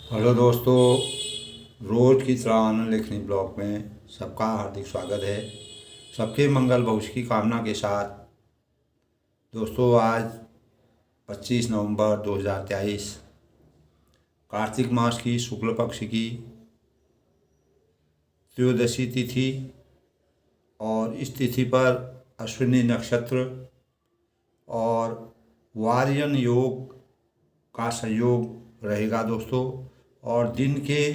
Hello दोस्तों, रोज़ की तरह आनंद लेखनी ब्लॉग में सबका हार्दिक स्वागत है। सबके मंगल भविष्य की कामना के साथ दोस्तों, आज 25 नवंबर 2023 कार्तिक मास की शुक्ल पक्ष की त्रयोदशी तिथि और इस तिथि पर अश्विनी नक्षत्र और वारियन योग का संयोग रहेगा दोस्तों। और दिन के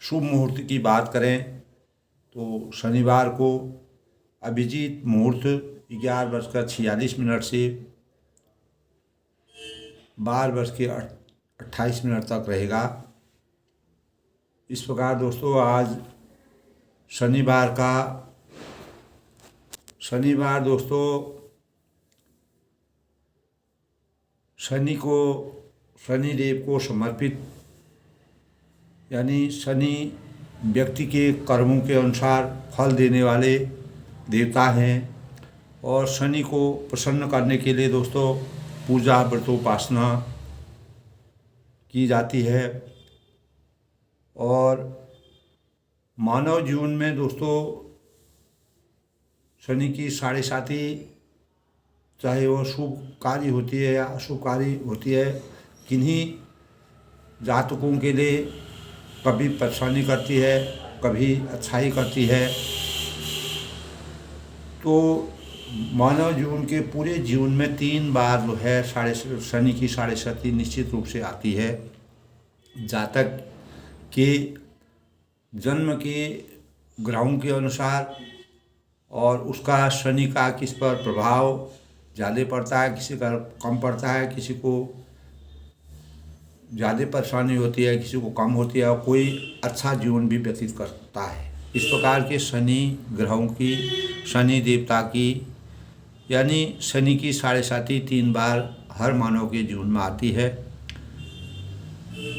शुभ मुहूर्त की बात करें तो शनिवार को अभिजीत मुहूर्त 11:46 से 12:28 तक रहेगा। इस प्रकार दोस्तों, आज शनिवार दोस्तों, शनिदेव को समर्पित, यानी शनि व्यक्ति के कर्मों के अनुसार फल देने वाले देवता हैं। और शनि को प्रसन्न करने के लिए दोस्तों पूजा व्रतोपासना की जाती है। और मानव जीवन में दोस्तों शनि की साढ़े साती, चाहे वो शुभ कार्य होती है या अशुभ कार्य होती है, किन्हीं जातकों के लिए कभी परेशानी करती है, कभी अच्छाई करती है। तो मानव जीवन के पूरे जीवन में 3 बार जो है शनि की साढ़े साती निश्चित रूप से आती है। जातक के जन्म के ग्रहों के अनुसार और उसका शनि का किस पर प्रभाव ज़्यादा पड़ता है, किसी का कम पड़ता है, किसी को ज़्यादा परेशानी होती है, किसी को कम होती है, और कोई अच्छा जीवन भी व्यतीत करता है। इस प्रकार के शनि ग्रहों की, शनि देवता की, यानी शनि की साढ़े साती 3 बार हर मानव के जीवन में आती है।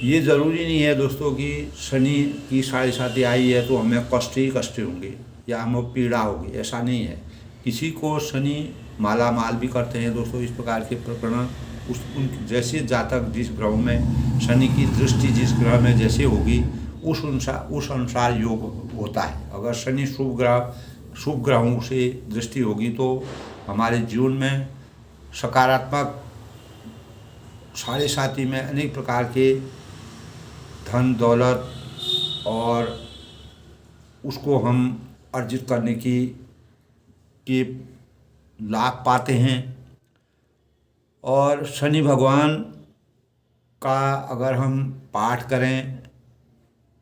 ये ज़रूरी नहीं है दोस्तों कि शनि की साढ़े साती आई है तो हमें कष्ट ही कष्ट होंगे या हमें पीड़ा होगी, ऐसा नहीं है। किसी को शनि माला माल भी करते हैं दोस्तों। इस प्रकार के प्रकरण उन जैसे जातक जिस ग्रह में शनि की दृष्टि जिस ग्रह में जैसे होगी उस अनुसार योग होता है। अगर शनि शुभ ग्रहों से दृष्टि होगी तो हमारे जीवन में सकारात्मक साढ़े साती में अनेक प्रकार के धन दौलत और उसको हम अर्जित करने के लाभ पाते हैं। और शनि भगवान का अगर हम पाठ करें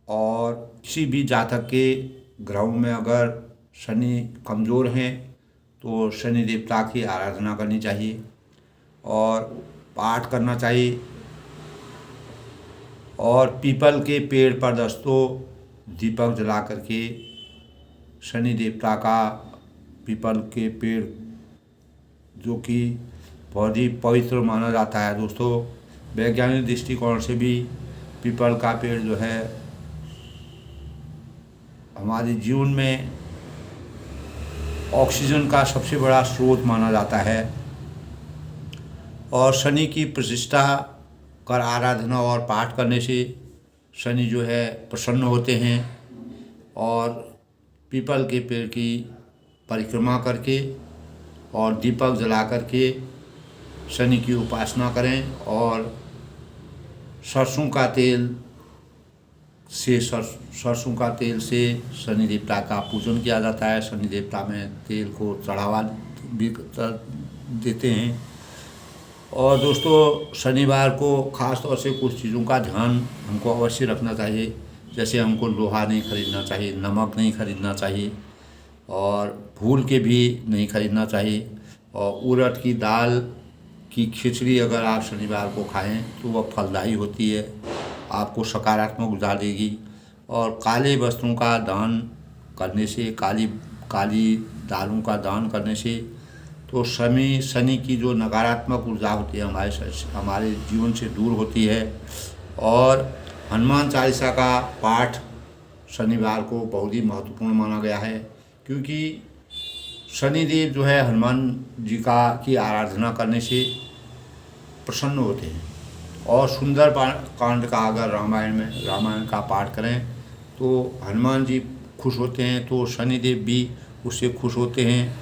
और किसी भी जातक के ग्रहों में अगर शनि कमज़ोर हैं तो शनि देवता की आराधना करनी चाहिए और पाठ करना चाहिए। और पीपल के पेड़ पर दोस्तों दीपक जला करके शनि देवता का, पीपल के पेड़ जो कि बहुत ही पवित्र माना जाता है दोस्तों, वैज्ञानिक दृष्टिकोण से भी पीपल का पेड़ जो है हमारे जीवन में ऑक्सीजन का सबसे बड़ा स्रोत माना जाता है। और शनि की प्रतिष्ठा कर आराधना और पाठ करने से शनि जो है प्रसन्न होते हैं। और पीपल के पेड़ की परिक्रमा करके और दीपक जला करके शनि की उपासना करें। और सरसों का तेल से शनि देवता का पूजन किया जाता है। शनि देवता में तेल को चढ़ावा भी देते हैं। और दोस्तों शनिवार को ख़ास तौर से कुछ चीज़ों का ध्यान हमको अवश्य रखना चाहिए। जैसे हमको लोहा नहीं खरीदना चाहिए, नमक नहीं खरीदना चाहिए और भूल के भी नहीं खरीदना चाहिए। और उड़द की दाल की खिचड़ी अगर आप शनिवार को खाएं तो वह फलदायी होती है, आपको सकारात्मक ऊर्जा देगी। और काले वस्त्रों का दान करने से, काली दालों का दान करने से तो शनि की जो नकारात्मक ऊर्जा होती है हमारे जीवन से दूर होती है। और हनुमान चालीसा का पाठ शनिवार को बहुत ही महत्वपूर्ण माना गया है, क्योंकि शनिदेव जो है हनुमान जी की आराधना करने से प्रसन्न होते हैं। और सुंदर कांड का अगर रामायण का पाठ करें तो हनुमान जी खुश होते हैं, तो शनिदेव भी उससे खुश होते हैं।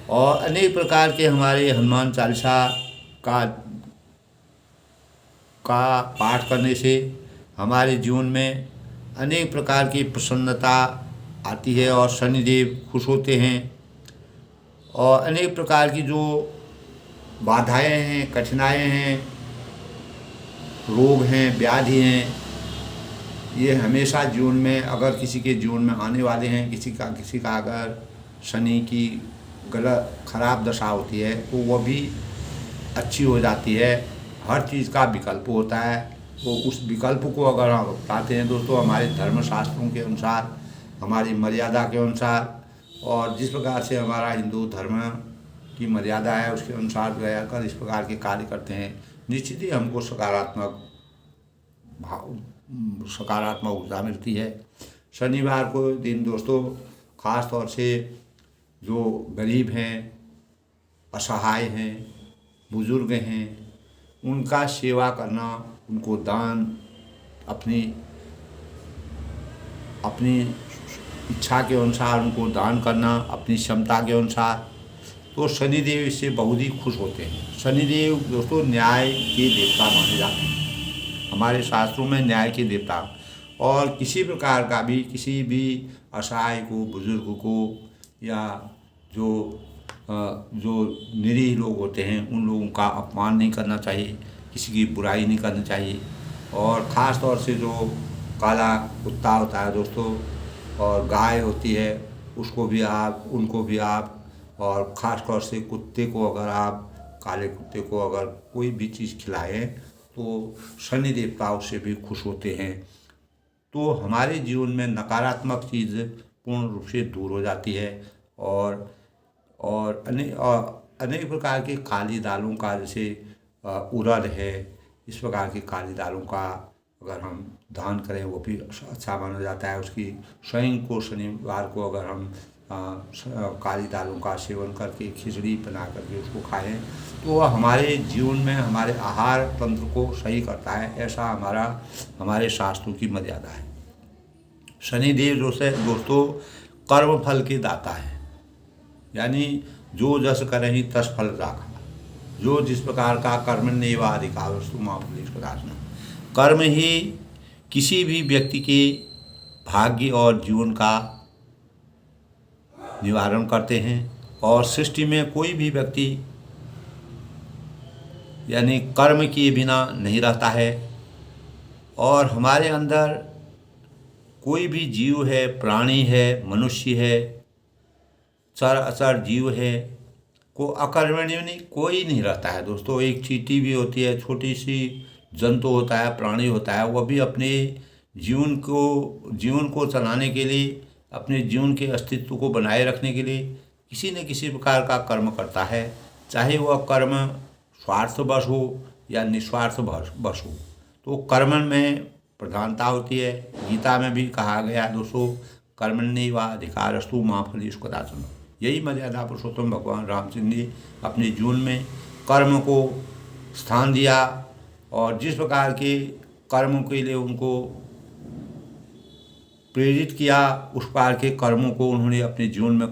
और अनेक प्रकार के हमारे हनुमान चालीसा का पाठ करने से हमारे जीवन में अनेक प्रकार की प्रसन्नता आती है और शनिदेव खुश होते हैं। और अनेक प्रकार की जो बाधाएं हैं, कठिनाइयाँ हैं, रोग हैं, व्याधि हैं, ये हमेशा जीवन में अगर किसी के जीवन में आने वाले हैं, किसी का अगर शनि की गलत खराब दशा होती है तो वह भी अच्छी हो जाती है। हर चीज़ का विकल्प होता है, तो उस विकल्प को अगर हम अपनाते हैं दोस्तों, हमारे धर्मशास्त्रों के अनुसार, हमारी मर्यादा के अनुसार, और जिस प्रकार से हमारा हिंदू धर्म की मर्यादा है उसके अनुसार रहकर इस प्रकार के कार्य करते हैं, निश्चित ही हमको सकारात्मक ऊर्जा मिलती है। शनिवार को दिन दोस्तों ख़ास तौर से जो गरीब हैं, असहाय हैं, बुजुर्ग हैं, उनका सेवा करना, उनको दान, अपनी इच्छा के अनुसार उनको दान करना, अपनी क्षमता के अनुसार, तो शनिदेव इससे बहुत ही खुश होते हैं। शनिदेव दोस्तों न्याय के देवता माने जाते हैं हमारे शास्त्रों में, न्याय के देवता। और किसी प्रकार का भी किसी भी असहाय को, बुजुर्ग को, या जो निरीह लोग होते हैं उन लोगों का अपमान नहीं करना चाहिए, किसी की बुराई नहीं करनी चाहिए। और ख़ास तौर से जो काला कुत्ता होता है दोस्तों, और गाय होती है, उनको भी आप, और ख़ास तौर से कुत्ते को अगर आप, काले कुत्ते को अगर कोई भी चीज़ खिलाएं तो शनि देवता उससे भी खुश होते हैं। तो हमारे जीवन में नकारात्मक चीज़ पूर्ण रूप से दूर हो जाती है। और अनेक प्रकार के काली दालों का, जैसे उड़द है, इस प्रकार की काली दालों का अगर हम दान करें वो भी अच्छा माना जाता है। उसकी स्वयं को शनिवार को अगर हम काली दालों का सेवन करके खिचड़ी बना करके उसको खाएं तो वह हमारे जीवन में हमारे आहार तंत्र को सही करता है, ऐसा हमारे शास्त्रों की मर्यादा है। शनिदेव जो से दोस्तों कर्म फल के दाता है, यानी जो जस करहि तस फल राखा। जो जिस प्रकार का कर्मण्येवाधिकारस्तु मा फलेषु कदाचन, कर्म ही किसी भी व्यक्ति के भाग्य और जीवन का निवारण करते हैं। और सृष्टि में कोई भी व्यक्ति यानी कर्म किए बिना नहीं रहता है। और हमारे अंदर कोई भी जीव है, प्राणी है, मनुष्य है, चर अचर जीव है, को अकर्मण्य नहीं कोई नहीं रहता है दोस्तों। एक चींटी भी होती है, छोटी सी जंतु होता है, प्राणी होता है, वह भी अपने जीवन को चलाने के लिए, अपने जीवन के अस्तित्व को बनाए रखने के लिए किसी न किसी प्रकार का कर्म करता है, चाहे वह कर्म स्वार्थवश हो या निस्वार्थवश हो। तो कर्म में प्रधानता होती है। गीता में भी कहा गया दोस्तों, कर्मण्येवाधिकारस्तु मा फलेषु कदाचन। यही मर्यादा पुरुषोत्तम भगवान रामचंद्र ने अपने जीवन में कर्म को स्थान दिया, और जिस प्रकार के कर्मों के लिए उनको प्रेरित किया, उस प्रकार के कर्मों को उन्होंने अपने जीवन में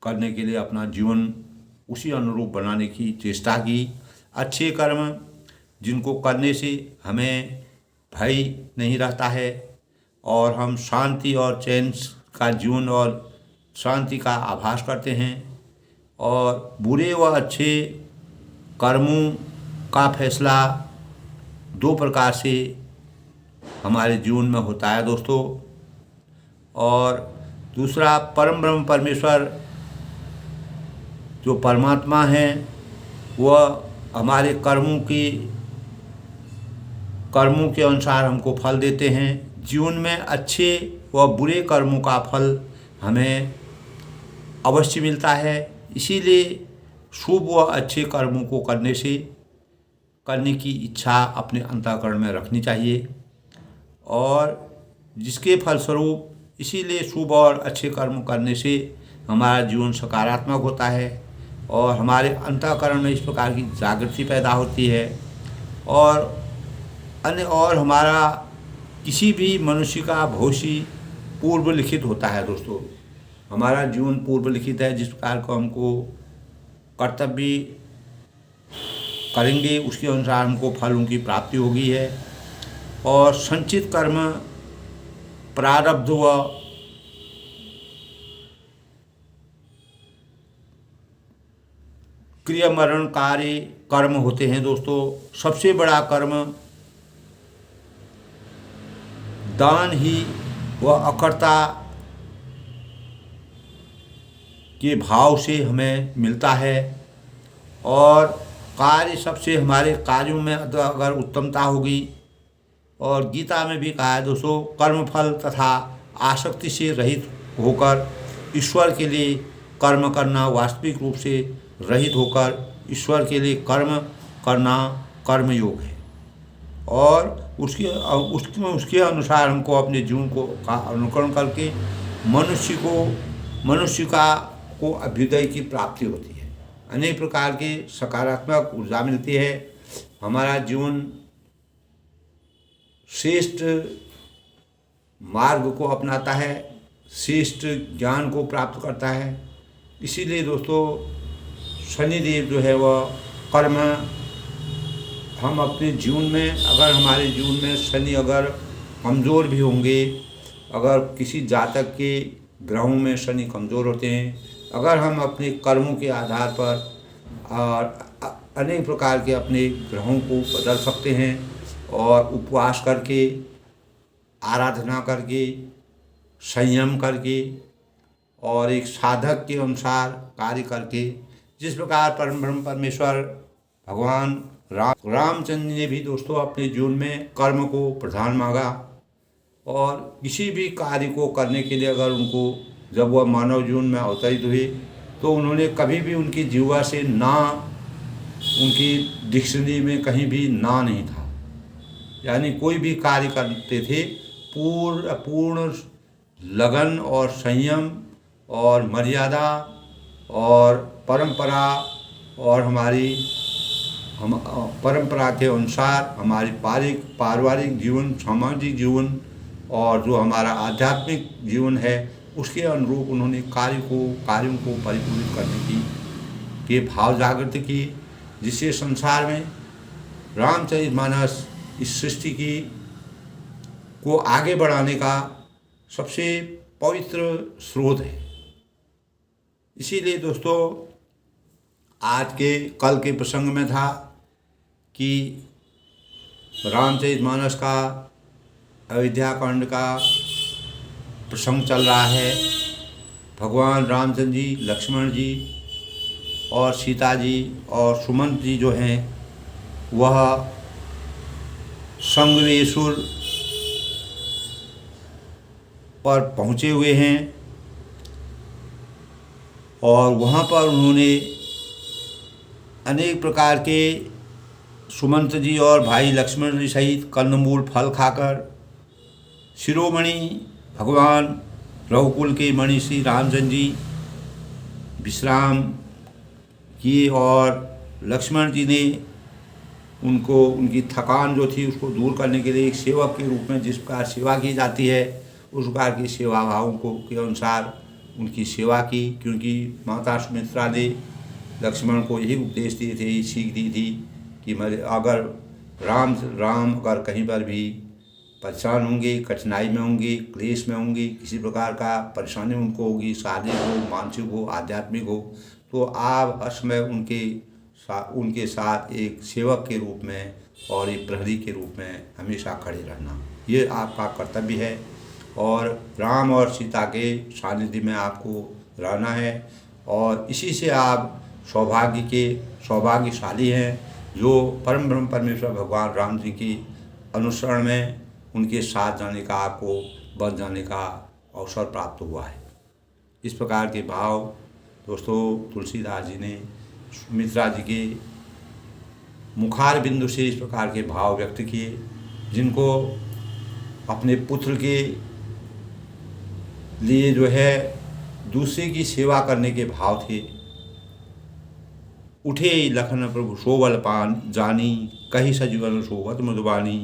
करने के लिए अपना जीवन उसी अनुरूप बनाने की चेष्टा की। अच्छे कर्म जिनको करने से हमें भय नहीं रहता है, और हम शांति और चैन का जीवन और शांति का आभास करते हैं। और बुरे व अच्छे कर्मों का फैसला दो प्रकार से हमारे जीवन में होता है दोस्तों। और दूसरा, परम ब्रह्म परमेश्वर जो परमात्मा है, वह हमारे कर्मों के अनुसार हमको फल देते हैं। जीवन में अच्छे व बुरे कर्मों का फल हमें अवश्य मिलता है। इसीलिए शुभ व अच्छे कर्मों को करने की इच्छा अपने अंतःकरण में रखनी चाहिए, और जिसके फलस्वरूप इसीलिए शुभ और अच्छे कर्म करने से हमारा जीवन सकारात्मक होता है। और हमारे अंतःकरण में इस प्रकार की जागृति पैदा होती है। और हमारा किसी भी मनुष्य का भविष्य पूर्व लिखित होता है दोस्तों। हमारा जीवन पूर्व लिखित है। जिस प्रकार को हमको कर्तव्य करेंगे उसके अनुसार हमको फलों की प्राप्ति होगी है। और संचित कर्म प्रारब्ध व क्रियामरणकारी कर्म होते हैं दोस्तों। सबसे बड़ा कर्म दान ही व अकर्ता के भाव से हमें मिलता है। और कार्य सबसे हमारे कार्यों में अगर उत्तमता होगी, और गीता में भी कहा है दोस्तों, कर्मफल तथा आसक्ति से रहित होकर ईश्वर के लिए कर्म करना, वास्तविक रूप से रहित होकर ईश्वर के लिए कर्म करना कर्मयोग है। और उसके अनुसार हमको अपने जीवन का अनुकरण करके मनुष्य को अभ्युदय की प्राप्ति होती है। अनेक प्रकार की सकारात्मक ऊर्जा मिलती है। हमारा जीवन श्रेष्ठ मार्ग को अपनाता है, श्रेष्ठ ज्ञान को प्राप्त करता है। इसीलिए दोस्तों शनिदेव जो है वह कर्म, हम अपने जीवन में, अगर हमारे जीवन में शनि अगर कमज़ोर भी होंगे, अगर किसी जातक के ग्रहों में शनि कमज़ोर होते हैं, अगर हम अपने कर्मों के आधार पर अनेक प्रकार के अपने ग्रहों को बदल सकते हैं। और उपवास करके, आराधना करके, संयम करके और एक साधक के अनुसार कार्य करके, जिस प्रकार परम ब्रह्म परमेश्वर भगवान रामचंद्र ने भी दोस्तों अपने जीवन में कर्म को प्रधान मांगा। और किसी भी कार्य को करने के लिए अगर उनको, जब वह मानव जीवन में अवतरित हुए, तो उन्होंने कभी भी उनकी जीवा से ना, उनकी डिक्शनरी में कहीं भी ना नहीं था। यानी कोई भी कार्य करते थे पूर्ण लगन और संयम और मर्यादा और परंपरा, और हमारी परंपरा के अनुसार हमारी पारिवारिक जीवन, सामाजिक जीवन और जो हमारा आध्यात्मिक जीवन है उसके अनुरूप उन्होंने कार्यों को परिपूरित करने के भाव जागृत किए, जिससे संसार में रामचरितमानस इस सृष्टि को आगे बढ़ाने का सबसे पवित्र स्रोत है। इसीलिए दोस्तों कल के प्रसंग में था कि रामचरितमानस का अयोध्या कांड का प्रसंग चल रहा है। भगवान रामचंद्र जी, लक्ष्मण जी और सीता जी और सुमंत जी जो हैं वह संगमेश्वर पर पहुँचे हुए हैं। और वहाँ पर उन्होंने अनेक प्रकार के, सुमंत जी और भाई लक्ष्मण जी सहित कंदमूल फल खाकर शिरोमणि भगवान रघुकुल के मणि श्री रामचंद्र जी विश्राम किए। और लक्ष्मण जी ने उनकी थकान जो थी उसको दूर करने के लिए एक सेवक के रूप में जिस प्रकार सेवा की जाती है उस प्रकार की सेवा भावों के अनुसार उनकी सेवा की। क्योंकि माता सुमित्रा ने लक्ष्मण को यही उपदेश दिए थे, यही सीख दी थी कि अगर राम अगर कहीं पर भी परेशान होंगे, कठिनाई में होंगे, क्लेश में होंगे, किसी प्रकार का परेशानी उनको होगी, शारीरिक हो, मानसिक हो, आध्यात्मिक हो, तो आप हर समय उनके साथ एक सेवक के रूप में और एक प्रहरी के रूप में हमेशा खड़े रहना, ये आपका कर्तव्य है। और राम और सीता के सानिध्य में आपको रहना है। और इसी से आप सौभाग्यशाली हैं जो परम ब्रह्म परमेश्वर भगवान राम जी की अनुसरण में उनके साथ जाने का, आपको बच जाने का अवसर प्राप्त हुआ है। इस प्रकार के भाव दोस्तों तुलसीदास जी ने सुमित्रा जी के मुखार बिंदु से इस प्रकार के भाव व्यक्त किए, जिनको अपने पुत्र के लिए जो है दूसरे की सेवा करने के भाव थे। उठे लखन प्रभु सोवल पान जानी, कही सजीवन सोवत मधुबानी,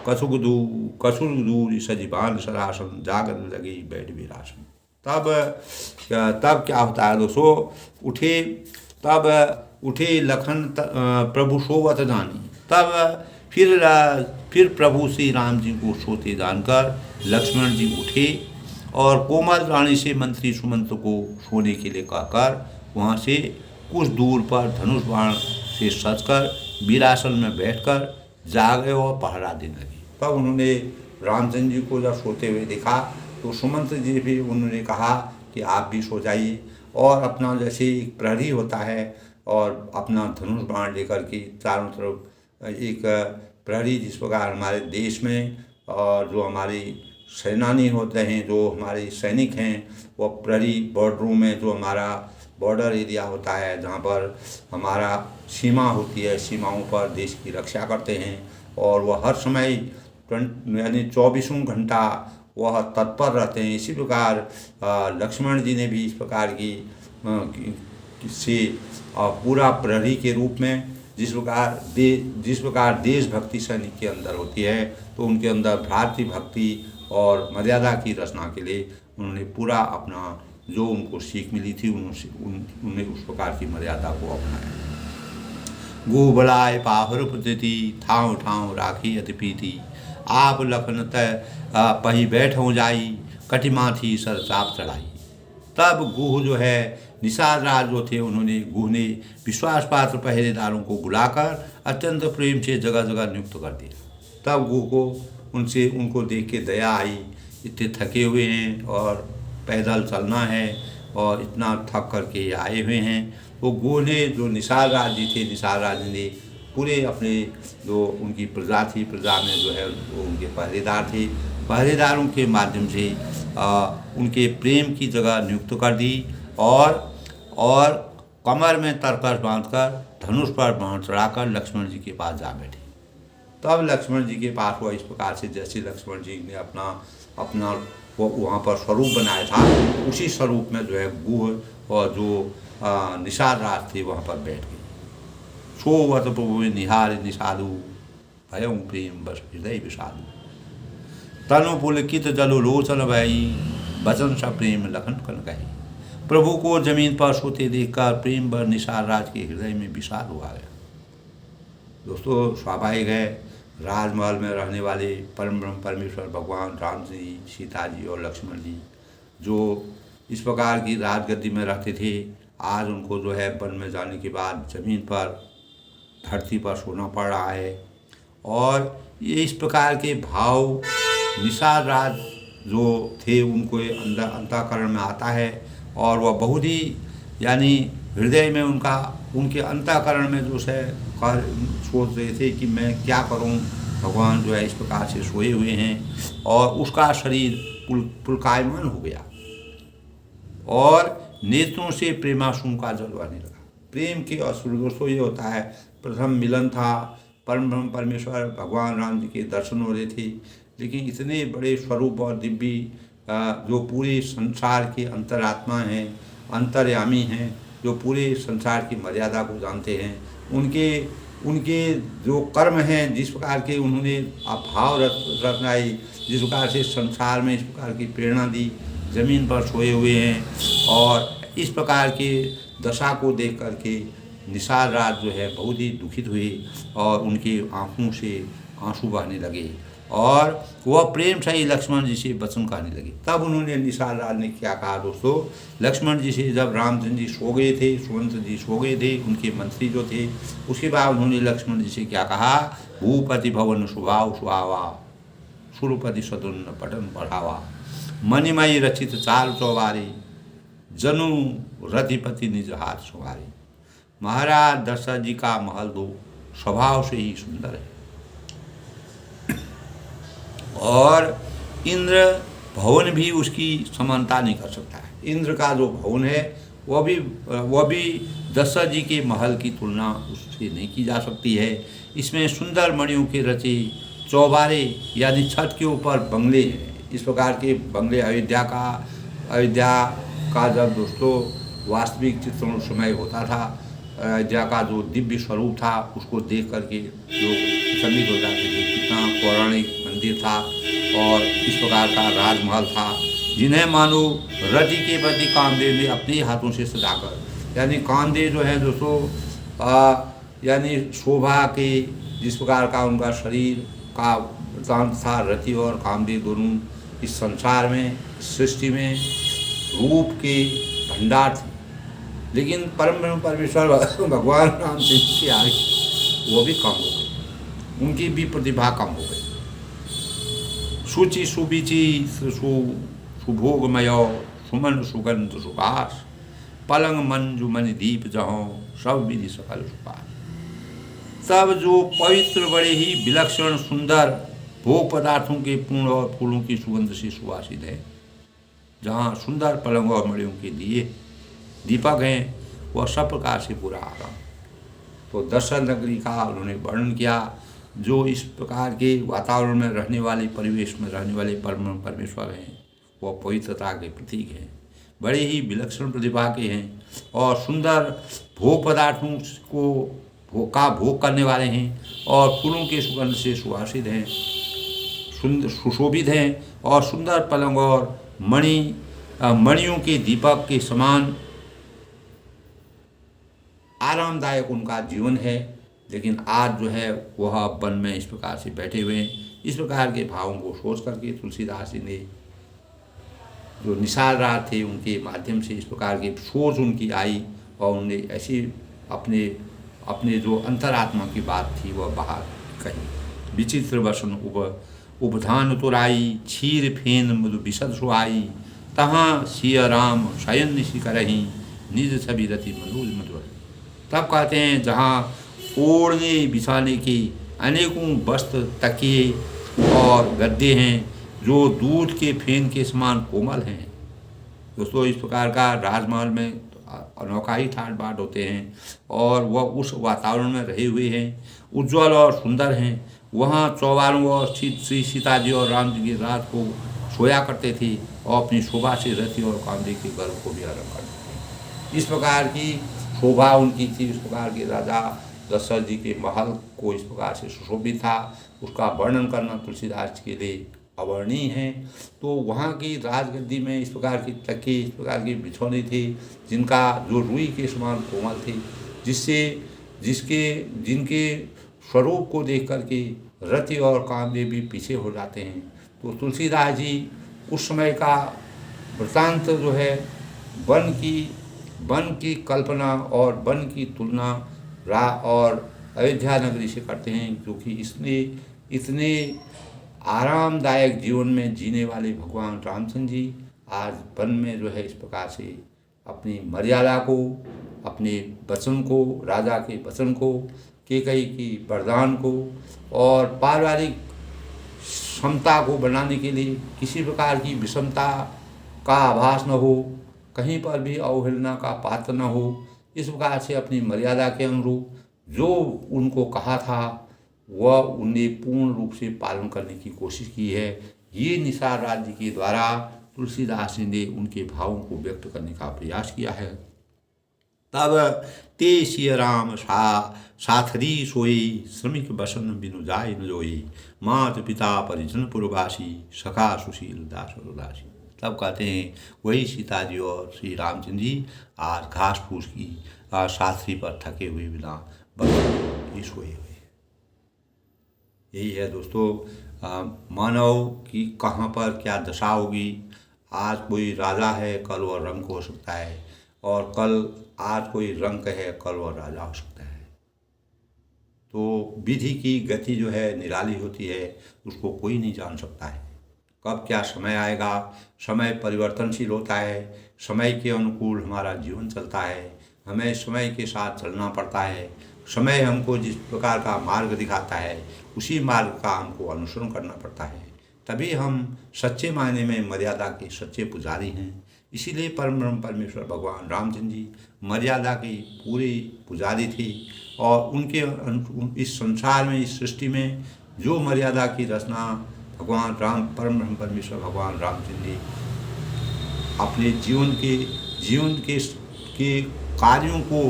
कसुर दूर सजीवान सरासन, जागत लगे बैठ विरासन। तब क्या होता है दोस्तों, उठे लखन प्रभु सोवत जानी। तब फिर प्रभु श्री राम जी को सोते जानकर लक्ष्मण जी उठे और कोमल रानी से मंत्री सुमंत को सोने के लिए कहकर वहाँ से कुछ दूर पर धनुष बाण से सजकर वीरासन में बैठकर जागे और पहरा देने लगे। तब उन्होंने रामचंद्र जी को जब सोते हुए देखा तो सुमंत जी भी उन्होंने कहा कि आप भी सो जाइए, और अपना जैसे एक प्रहरी होता है और अपना धनुष बाण लेकर के चारों तरफ एक प्रहरी, जिस प्रकार हमारे देश में और जो हमारी सेनानी होते हैं, जो हमारे सैनिक हैं, वो प्रहरी बॉर्डरों में जो हमारा बॉर्डर एरिया होता है जहाँ पर हमारा सीमा होती है, सीमाओं पर देश की रक्षा करते हैं और वह हर समय यानी 24 घंटा वह तत्पर रहते हैं। इसी प्रकार लक्ष्मण जी ने भी इस प्रकार से पूरा प्रहरी के रूप में जिस प्रकार देशभक्ति सैनिक के अंदर होती है, तो उनके अंदर भ्रातृ भक्ति और मर्यादा की रचना के लिए उन्होंने पूरा अपना जो उनको सीख मिली थी उन्होंने उस प्रकार की मर्यादा को अपनाया। गो बलाय पाहुर प्रति ठाव ठाव राखी अति प्रीति, आप लखन तय पही बैठ हो जाई, कटिमा थी सर चाप चढ़ाई। तब गुह जो है निषाद राज जो थे, उन्होंने गुह ने विश्वास पात्र पहरेदारों को बुलाकर अत्यंत प्रेम से जगह जगह नियुक्त कर दिया। तब गुह को उनको देख के दया आई, इतने थके हुए हैं और पैदल चलना है और इतना थक करके आए हुए हैं। वो गुह ने जो निषाद राज जी थे, निषाद राज ने पूरे अपने जो उनकी प्रजा थी, प्रजा में जो है वो उनके पहरेदार थे, पहरेदारों के माध्यम से उनके प्रेम की जगह नियुक्त कर दी और कमर में तरकस बांधकर धनुष पर बाण चढ़ाकर लक्ष्मण जी के पास जा बैठे। तब लक्ष्मण जी के पास हुआ इस प्रकार से, जैसे लक्ष्मण जी ने अपना वो वहाँ पर स्वरूप बनाया था, उसी स्वरूप में जो है गुह और जो निषाद राज थे वहाँ पर बैठ गए। सोवत प्रभु निहार निषादु, भयं प्रेम बस हृदय विषादु, तनु पुलकित जलो लोचन भई, वचन सा प्रेम लखन कन कही। प्रभु को जमीन पर सोते देखकर प्रेम बर निषाद राज के हृदय में विषाद हुआ गया। दोस्तों, स्वाभाविक है, राजमहल में रहने वाले परम ब्रह्म परमेश्वर भगवान राम जी, सीता जी और लक्ष्मण जी जो इस प्रकार की राजगद्दी में रहते थे, आज उनको जो है वन में जाने के बाद जमीन पर धरती पर सोना पड़ रहा है। और ये इस प्रकार के भाव निषाद राज जो थे उनको अंदर अंतःकरण में आता है और वह बहुत ही यानी हृदय में उनके अंतःकरण में जो है सोच रहे थे कि मैं क्या करूं, भगवान जो है इस प्रकार से सोए हुए हैं, और उसका शरीर पुलकायमान हो गया और नेत्रों से प्रेमाश्रु का जल बहने लगा। प्रेम के अश्रु दोस्तों ये होता है, प्रथम मिलन था, परम ब्रह्म परमेश्वर भगवान राम जी के दर्शन हो रहे थे, लेकिन इतने बड़े स्वरूप और दिव्य जो पूरे संसार के अंतरात्मा हैं, अंतर्यामी हैं, जो पूरे संसार की मर्यादा को जानते हैं, उनके जो कर्म हैं, जिस प्रकार के उन्होंने भाव रचनाई, जिस प्रकार से संसार में इस प्रकार की प्रेरणा दी, जमीन पर सोए हुए हैं, और इस प्रकार के दशा को देख करके निषाद राज जो है बहुत ही दुखित हुए और उनकी आंखों से आंसू बहने लगे और वह प्रेम से ही लक्ष्मण जी से वचन कहने लगे। तब उन्होंने निषाद राज ने क्या कहा दोस्तों, लक्ष्मण जी से जब रामचंद्र जी सो गए थे, सुमंत जी सो गए थे, उनके मंत्री जो थे, उसके बाद उन्होंने लक्ष्मण जी से क्या कहा, भूपति भवन स्वभाव सुहावा, सुरपति सदुन्न पटन बढ़ावा, मणिमयी रचित चाल चौबारी, जनु रतिपति निज हाथ सुहारी। महाराज दशरथ जी का महल दो स्वभाव से ही सुंदर है और इंद्र भवन भी उसकी समानता नहीं कर सकता है। इंद्र का जो भवन है वह भी दशरथ जी के महल की तुलना उससे नहीं की जा सकती है। इसमें सुंदर मणियों के रचे चौबारे यानी छत के ऊपर बंगले हैं। इस प्रकार के बंगले अयोध्या का जब दोस्तों वास्तविक चित्रण उस समय होता था, अयोध्या का जो दिव्य स्वरूप था उसको देख करके लोग चकित हो जाते थे। कितना पौराणिक मंदिर था और इस प्रकार का राजमहल था, जिन्हें मानो रति के प्रति कामदेव ने अपने ही हाथों से सजाकर, यानी कामदेव जो है दोस्तों यानी शोभा के जिस प्रकार का उनका शरीर का वृतांत था, रति और कामदेव दोनों इस संसार में, सृष्टि में रूप के भंडार थे। लेकिन परम ब्रह्म परमेश्वर भगवान राम जी की आयु वो भी कम हो गई, उनकी भी प्रतिभा कम हो गई। सुचि सुबिचि सुभोगमय सुमन सुगंध सुभाष, पलंग मंजु मणि दीप जहों सब विधि सकल सुपास। तब जो पवित्र बड़े ही विलक्षण सुंदर भोग पदार्थों के पूर्ण और फूलों की सुगंध से सुवासित है, जहाँ सुंदर पलंग और मणियों के दिए दीपक हैं, वह सब प्रकार से पूरा आराम। तो दशरथ नगरी का उन्होंने वर्णन किया, जो इस प्रकार के वातावरण में रहने वाले, परिवेश में रहने वाले परम परमेश्वर हैं, वह पवित्रता के प्रतीक हैं, बड़े ही विलक्षण प्रतिभा के हैं और सुंदर भोग पदार्थों को भोग करने वाले हैं और फूलों के सुगंध से सुवासित हैं, सुशोभित हैं और सुंदर पलंग और मणियों के दीपक के समान आरामदायक उनका जीवन है। लेकिन आज जो है वह वन में इस प्रकार से बैठे हुए हैं। इस प्रकार के भावों को सोच करके तुलसीदास जी ने जो निसार रात थे उनके माध्यम से इस प्रकार की सोच उनकी आई और उन्होंने ऐसी अपने जो अंतरात्मा की बात थी वह बाहर कही। विचित्र वसन उपधान तुराई, क्षीर फेन मधु विशद सुहाई, तहाँ सिय राम शयन निशि करही, निज छवि रति मधुर मधुर। तब कहते हैं जहाँ ओढ़ने बिछाने के अनेकों वस्त्र, तकिए और गद्दे हैं जो दूध के फेन के समान कोमल हैं। दोस्तों इस प्रकार का राजमहल में अनोखा ही ठाट बाट होते हैं और वह उस वातावरण में रहे हुए हैं, उज्ज्वल और सुंदर हैं। वहाँ चौबारों और श्री सीता जी और राम जी की रात को सोया करते थे और अपनी शोभा से रति और कामदेव के गर्व को भी आरम्भ करते थे। इस प्रकार की शोभा उनकी थी। इस प्रकार के राजा दशरथ जी के महल को इस प्रकार से सुशोभित था, उसका वर्णन करना तुलसीदास के लिए अवर्णीय है। तो वहाँ की राजगद्दी में इस प्रकार की तकिए, इस प्रकार की बिछौने थे जिनका जो रुई के समान कोमल थे, जिनके स्वरूप को देख करके रति और कामदेव भी पीछे हो जाते हैं। तो तुलसीदास जी उस समय का वृतांत जो है वन की कल्पना और वन की तुलना और अयोध्या नगरी से करते हैं, क्योंकि इतने आरामदायक जीवन में जीने वाले भगवान रामचंद्र जी आज वन में जो है इस प्रकार से अपनी मर्यादा को, अपने वचन को, राजा के वचन को, कैकेयी की वरदान को और पारिवारिक समता को बनाने के लिए किसी प्रकार की विषमता का आभास न हो, कहीं पर भी अवहेलना का पात्र न हो, इस प्रकार से अपनी मर्यादा के अनुरूप जो उनको कहा था वह उन्हें पूर्ण रूप से पालन करने की कोशिश की है। ये निसार राज्य के द्वारा तुलसीदास जी ने उनके भावों को व्यक्त करने का प्रयास किया है। तब ते सिय राम साथरी सोई, श्रमिक बसन बिनु जाय न जोई, मात पिता परिजन पुरवासी, सखा सुशील दास उदासी। तब कहते हैं वही सीता जी और श्री रामचंद्र जी आज घास फूस की साथरी पर थके हुए बिना बस सोए हुए। यही है दोस्तों मानव की कहाँ पर क्या दशा होगी। आज कोई राजा है, कल वह रंक हो सकता है, और आज कोई रंक है, कल वह राजा हो सकता है। तो विधि की गति जो है निराली होती है, उसको कोई नहीं जान सकता है। कब क्या समय आएगा, समय परिवर्तनशील होता है, समय के अनुकूल हमारा जीवन चलता है, हमें समय के साथ चलना पड़ता है। समय हमको जिस प्रकार का मार्ग दिखाता है उसी मार्ग का हमको अनुसरण करना पड़ता है, तभी हम सच्चे मायने में मर्यादा के सच्चे पुजारी हैं। इसीलिए परम ब्रह्म परमेश्वर भगवान रामचंद्र जी मर्यादा की पूरी पुजारी थी और उनके इस संसार में, इस सृष्टि में जो मर्यादा की रचना भगवान राम परम ब्रह्म परमेश्वर भगवान रामचंद्र जी अपने जीवन के कार्यों को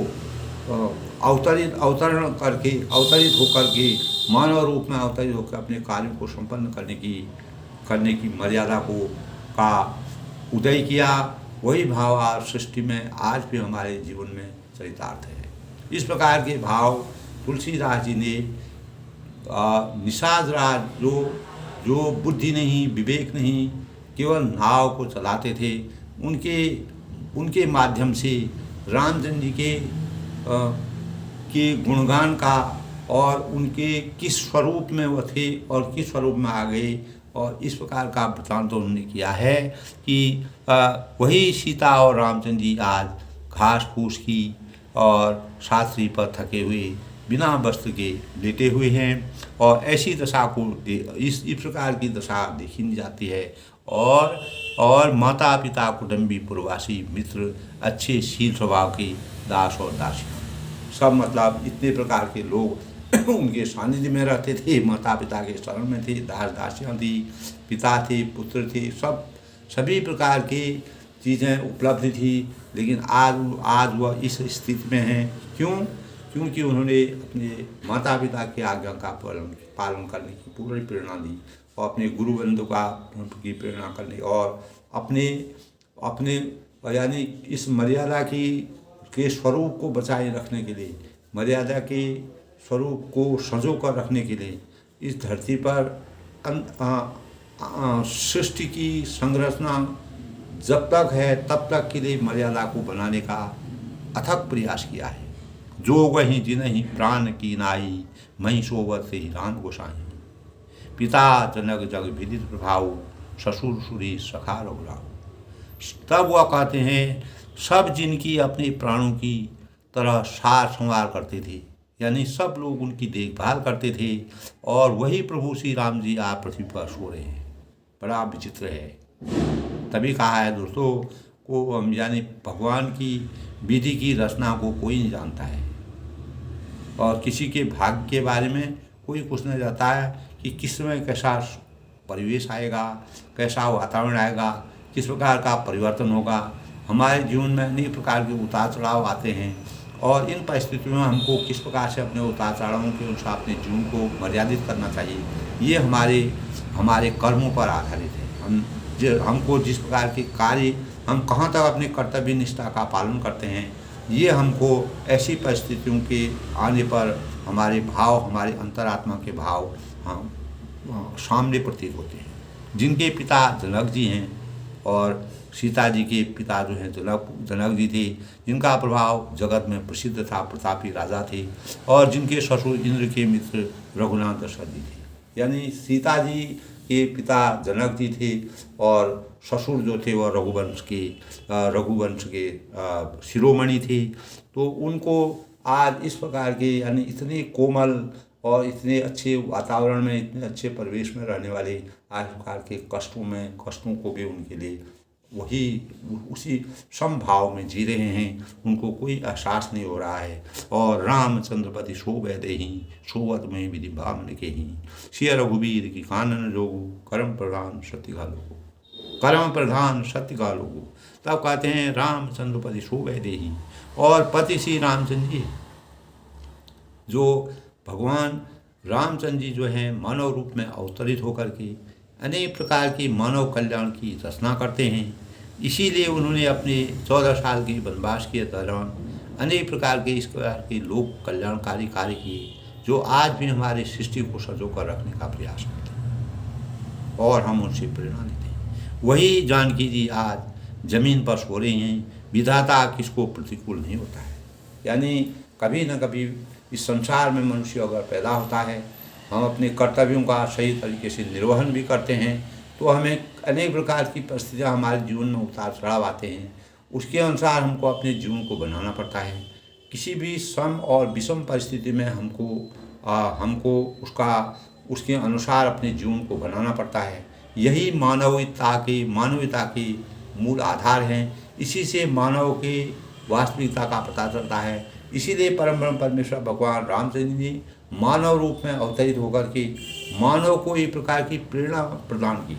अवतरित होकर के मानव रूप में अवतरित होकर अपने कार्यों को संपन्न करने की मर्यादा का उदय किया। वही भाव आज सृष्टि में आज भी हमारे जीवन में चरितार्थ है। इस प्रकार के भाव तुलसीदास जी ने निषाद राज जो बुद्धि नहीं, विवेक नहीं, केवल नाव को चलाते थे, उनके माध्यम से रामचंद्र जी के गुणगान का और उनके किस स्वरूप में वो थे और किस स्वरूप में आ गए, और इस प्रकार का वृत्तांत उन्होंने किया है कि वही सीता और रामचंद्र जी आज घास फूस की और शास्त्री पर थके हुए बिना वस्त्र के लेटे हुए हैं। और ऐसी दशा को इस प्रकार की दशा देखी नहीं जाती है। और माता पिता कुटुंबी पूर्ववासी मित्र अच्छे शील स्वभाव के दास और दासियाँ सब, मतलब इतने प्रकार के लोग उनके सानिध्य में रहते थे, माता पिता के शरण में थे, दास दासियाँ थी, पिता थे, पुत्र थे, सभी प्रकार की चीज़ें उपलब्ध थी। लेकिन आज वह इस स्थिति में हैं। क्योंकि उन्होंने अपने माता पिता की आज्ञा का पालन करने की पूरी प्रेरणा दी और अपने गुरु बंधु की प्रेरणा करने और अपने यानी इस मर्यादा के स्वरूप को बचाए रखने के लिए, मर्यादा के स्वरूप को संजो कर रखने के लिए इस धरती पर सृष्टि की संरचना जब तक है तब तक के लिए मर्यादा को बनाने का अथक प्रयास किया है। जो वही जिनहि प्राण की नाई, मही सोवत से ही राम गोसाई। पिता जनक जग विदित प्रभाव, ससुर सुरी सखा रघुराव। तब वह कहते हैं सब जिनकी अपने प्राणों की तरह सार संवार करते थे, यानी सब लोग उनकी देखभाल करते थे, और वही प्रभु श्री राम जी आज पृथ्वी पर सो रहे हैं। बड़ा विचित्र है। तभी कहा है दोस्तों को हम यानी भगवान की विधि की रचना को कोई नहीं जानता है, और किसी के भाग्य के बारे में कोई कुछ नहीं जानता है कि किस समय कैसा परिवेश आएगा, कैसा वातावरण आएगा, किस प्रकार का परिवर्तन होगा। हमारे जीवन में अनेक प्रकार के उतार चढ़ाव आते हैं, और इन परिस्थितियों में हमको किस प्रकार से अपने उतार चढ़ावों के अनुसार अपने जीवन को मर्यादित करना चाहिए, ये हमारे कर्मों पर आधारित है। हमको जिस प्रकार के कार्य हम कहाँ तक अपने कर्तव्य निष्ठा का पालन करते हैं, ये हमको ऐसी परिस्थितियों के आने पर हमारे अंतरात्मा के भाव हम सामने प्रतीत होते हैं। जिनके पिता जनक जी हैं और सीता जी के पिता जो हैं जनक जी थे, जिनका प्रभाव जगत में प्रसिद्ध था, प्रतापी राजा थे, और जिनके ससुर इंद्र के मित्र रघुनाथ दशरथ जी थे। यानी सीता जी के पिता जनक जी थे और ससुर जो थे वह रघुवंश के शिरोमणि थे। तो उनको आज इस प्रकार के यानी इतने कोमल और इतने अच्छे वातावरण में, इतने अच्छे परिवेश में रहने वाले आज प्रकार के कष्टों को भी उनके लिए उसी समभाव में जी रहे हैं। उनको कोई एहसास नहीं हो रहा है। और रामचंद्रपति शोभै देहि, सोवत में विधि बामन के ही। सिय रघुवीर की कानन जोगु, कर्म प्रधान सत्य का लोगु। तब कहते हैं रामचंद्रपति शोभै देहि, और पति श्री रामचंद्र जी, जो भगवान रामचंद्र जी जो हैं मानव रूप में अवतरित होकर के अनेक प्रकार की मानव कल्याण की रचना करते हैं। इसीलिए उन्होंने अपने 14 साल के वनवास के दौरान अनेक प्रकार के इस प्रकार के लोक कल्याणकारी कार्य किए, जो आज भी हमारी सृष्टि को सजो कर रखने का प्रयास करते हैं, और हम उनसे प्रेरणा लेते हैं। वही जानकी जी आज जमीन पर सो रही हैं। विधाता किसको प्रतिकूल नहीं होता है। यानी कभी न कभी इस संसार में मनुष्य अगर पैदा होता है, हम अपने कर्तव्यों का सही तरीके से निर्वहन भी करते हैं, तो हमें अनेक प्रकार की परिस्थितियाँ हमारे जीवन में उतार चढ़ाव आते हैं। उसके अनुसार हमको अपने जीवन को बनाना पड़ता है। किसी भी सम और विषम परिस्थिति में हमको उसके अनुसार अपने जीवन को बनाना पड़ता है। यही मानवता के मूल आधार हैं। इसी से मानव के वास्तविकता का पता चलता है। इसीलिए परम ब्रह्म परमेश्वर भगवान रामचंद्र जी मानव रूप में अवतरित होकर के मानव को एक प्रकार की प्रेरणा प्रदान की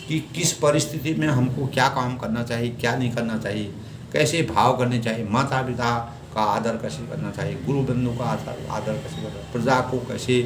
कि किस परिस्थिति में हमको क्या काम करना चाहिए, क्या नहीं करना चाहिए, कैसे भाव करने चाहिए, माता पिता का आदर कैसे करना चाहिए, गुरु बंधु का आदर कैसे करना, प्रजा को कैसे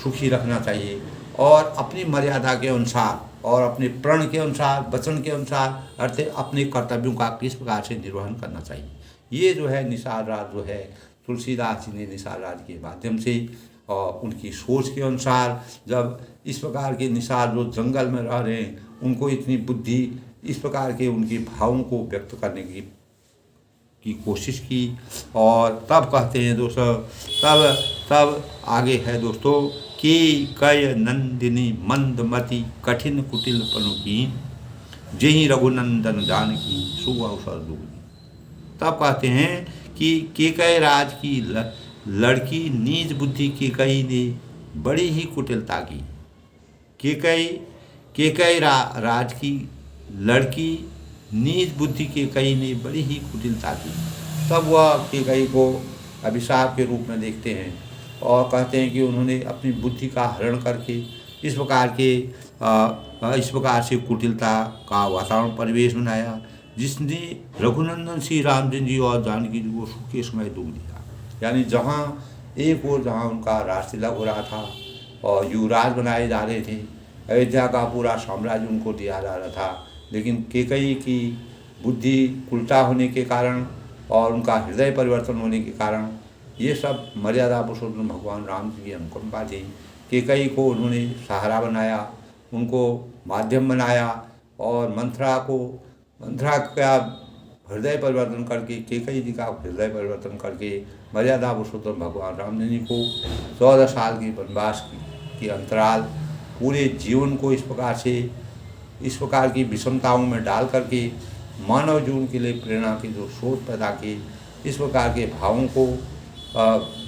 सुखी रखना चाहिए, और अपनी मर्यादा के अनुसार और अपने प्रण के अनुसार, वचन के अनुसार अर्थ अपने कर्तव्यों का किस प्रकार से निर्वहन करना चाहिए। ये जो है निषाद राज जो है तुलसीदास जी ने निषाद राज के माध्यम से और उनकी सोच के अनुसार, जब इस प्रकार के निषाद जो जंगल में रह रहे हैं उनको इतनी बुद्धि, इस प्रकार के उनके भावों को व्यक्त करने की कोशिश की। और तब कहते हैं दोस्तों, तब आगे है दोस्तों कि कय नंदिनी मंदमती कठिन कुटिल पनुकीन, जही रघुनंदन जानकी शुभ अवसर दूरी। तब कहते हैं कि केकय राज की लड़की नीच बुद्धि केकई ने बड़ी ही कुटिलता की। केकय राज की लड़की नीच बुद्धि केकई ने बड़ी ही कुटिलता की। तब वह केकई को अभिशाप के रूप में देखते हैं और कहते हैं कि उन्होंने अपनी बुद्धि का हरण करके इस प्रकार से कुटिलता का वातावरण परिवेश बनाया, जिसने रघुनंदन श्री रामचंद्र जी और जानकी जी को सुख के समय दुख दिया। यानी जहाँ एक ओर जहाँ उनका राज तिलक हो रहा था और युवराज बनाए जा रहे थे, अयोध्या का पूरा साम्राज्य उनको दिया जा रहा था, लेकिन केकई की बुद्धि उल्टा होने के कारण और उनका हृदय परिवर्तन होने के कारण ये सब मर्यादा पुरुषोत्तम भगवान राम जी की अनुकंपा थी। केकई को उन्होंने सहारा बनाया, उनको माध्यम बनाया और मंथरा का हृदय परिवर्तन करके, केकई जी का हृदय परिवर्तन करके मर्यादा पुरुषोत्तम भगवान राम जी को 14 साल की वनवास के अंतराल पूरे जीवन को इस प्रकार की विषमताओं में डाल करके मानव जीवन के लिए प्रेरणा की जो सोच पैदा की, इस प्रकार के भावों को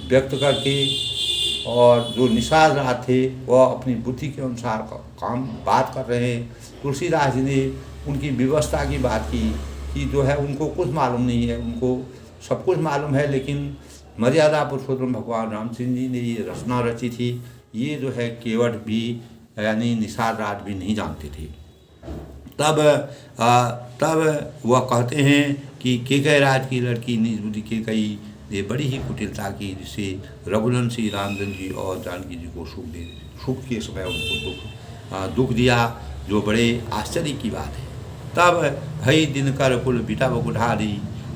व्यक्त करके, और जो निषाद राज थे वह अपनी बुद्धि के अनुसार बात कर रहे हैं। तुलसीदास जी ने उनकी व्यवस्था की बात की कि जो है उनको कुछ मालूम नहीं है, उनको सब कुछ मालूम है, लेकिन मर्यादा पुरुषोत्तम भगवान रामचंद्र जी ने ये रचना रची थी, ये जो है केवट भी यानी निषाद राज भी नहीं जानते थे। तब वह कहते हैं कि केकय राज की लड़की निज बुद्धि केकई ने बड़ी ही कुटिलता की, जिससे रघुनंदन श्री रामचंद्र जी और जानकी जी को सुख के समय उनको दुख दिया, जो बड़े आश्चर्य की बात है। तब भई दिनकर कुल बिटब कुठारी,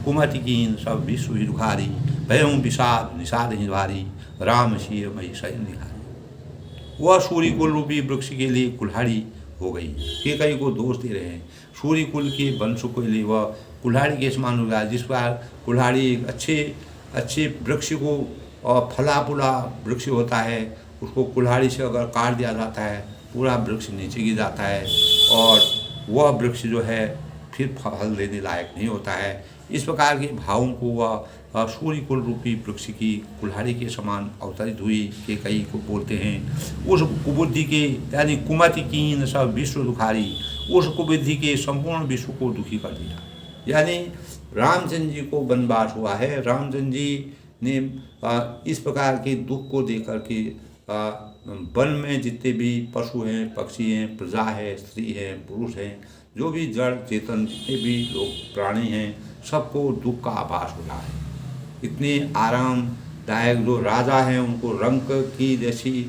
कुमति कीन सब विश्व ही दुखारी, भयं विषाद निषाद ही भारी, राम शीय मई शयन निहारी। वह सूर्य कुल रूपी वृक्ष के लिए कुल्हाड़ी हो गई। केकई को दोष दे रहे हैं, सूर्य कुल के वंश के लिए वह कुल्हाड़ी के समान हो गया। जिस पर कुल्हाड़ी एक अच्छे वृक्ष को, और फला फूला वृक्ष होता है, उसको कुल्हाड़ी से अगर काट दिया जाता है पूरा वृक्ष नीचे गिर जाता है और वह वृक्ष जो है फिर फल देने लायक नहीं होता है। इस प्रकार के भावों को वह सूर्य कुल रूपी वृक्ष की कुल्हाड़ी के समान अवतरित हुई। केकई को बोलते हैं उस कुबुद्धि के, यानी कुमति कीन सब विश्व दुखारी, उस कुबुद्धि के संपूर्ण विश्व को दुखी कर दिया। यानी रामचंद्र जी को वनवास हुआ है, रामचंद्र जी ने इस प्रकार के दुख को देख करके वन में जितने भी पशु हैं, पक्षी हैं, प्रजा है, स्त्री हैं, पुरुष हैं, जो भी जड़ चेतन जितने भी लोग प्राणी हैं, सबको दुख का आभास हो रहा है। इतने आरामदायक जो राजा हैं उनको रंक की जैसी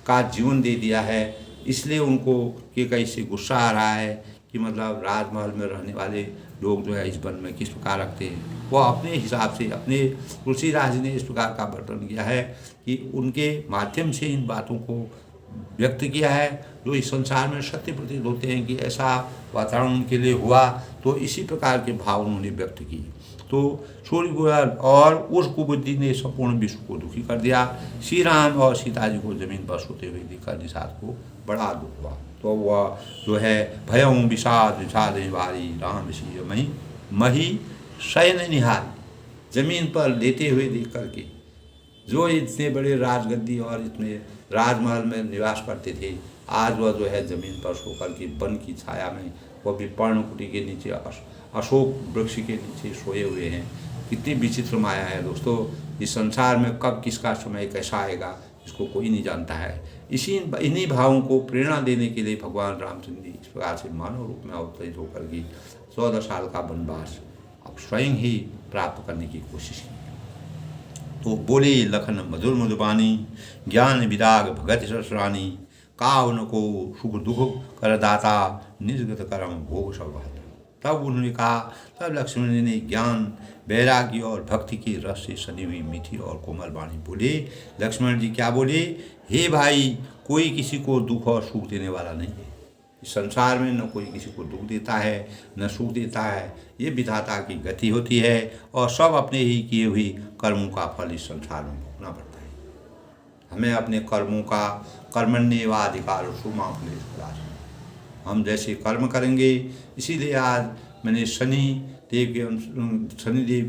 का जीवन दे दिया है, इसलिए उनको केकई से गुस्सा आ रहा है कि मतलब राजमहल में रहने वाले लोग जो है इस वन में किस प्रकार रखते हैं। वह अपने हिसाब से, अपने तुलसीदास जी ने इस प्रकार का वर्णन किया है कि उनके माध्यम से इन बातों को व्यक्त किया है, जो इस संसार में सत्य प्रतीत होते हैं कि ऐसा वातावरण उनके लिए हुआ, तो इसी प्रकार के भाव उन्होंने व्यक्त किए। तो सूर्य और उस कुबुद्धि ने संपूर्ण विश्व को दुखी कर दिया। श्री राम और सीता जी को जमीन पर सोते हुए देखकर निषाद को बड़ा दुख हुआ। तो वह जो है भयं विषाद भारी, राम सी मही शयन निहारी, जमीन पर लेटे हुए देख करके, जो इतने बड़े राजगद्दी और इतने राजमहल में निवास करते थे, आज वह जो है जमीन पर सोकर के वन की छाया में, वह भी पर्णकुटी के नीचे, अशोक वृक्ष के नीचे सोए हुए हैं। कितनी विचित्र माया है दोस्तों। इस संसार में कब किसका समय कैसा आएगा इसको कोई नहीं जानता है। इन्हीं भावों को प्रेरणा देने के लिए भगवान रामचंद्र जी इस प्रकार से मानव रूप में अवतरित होकर के 14 साल का वनवास अब स्वयं ही प्राप्त करने की कोशिश की। तो बोले लखन मधुर मधुबानी, ज्ञान विराग भगत ससुरानी, काहु न को सुख दुख कर दाता, निजगत कर्म भोग सब भाता। तब उन्होंने कहा, तब लक्ष्मण जी ने ज्ञान वैराग्य और भक्ति की रस से सनी हुई मीठी और कोमल वाणी बोले। लक्ष्मण जी क्या बोले, हे भाई, कोई किसी को दुख और सुख देने वाला नहीं है। इस संसार में न कोई किसी को दुख देता है न सुख देता है, ये विधाता की गति होती है और सब अपने ही किए हुए कर्मों का फल इस संसार में भोगना पड़ता है। हमें अपने कर्मों का कर्मण्येवाधिकार हम जैसे कर्म करेंगे। इसीलिए आज मैंने शनिदेव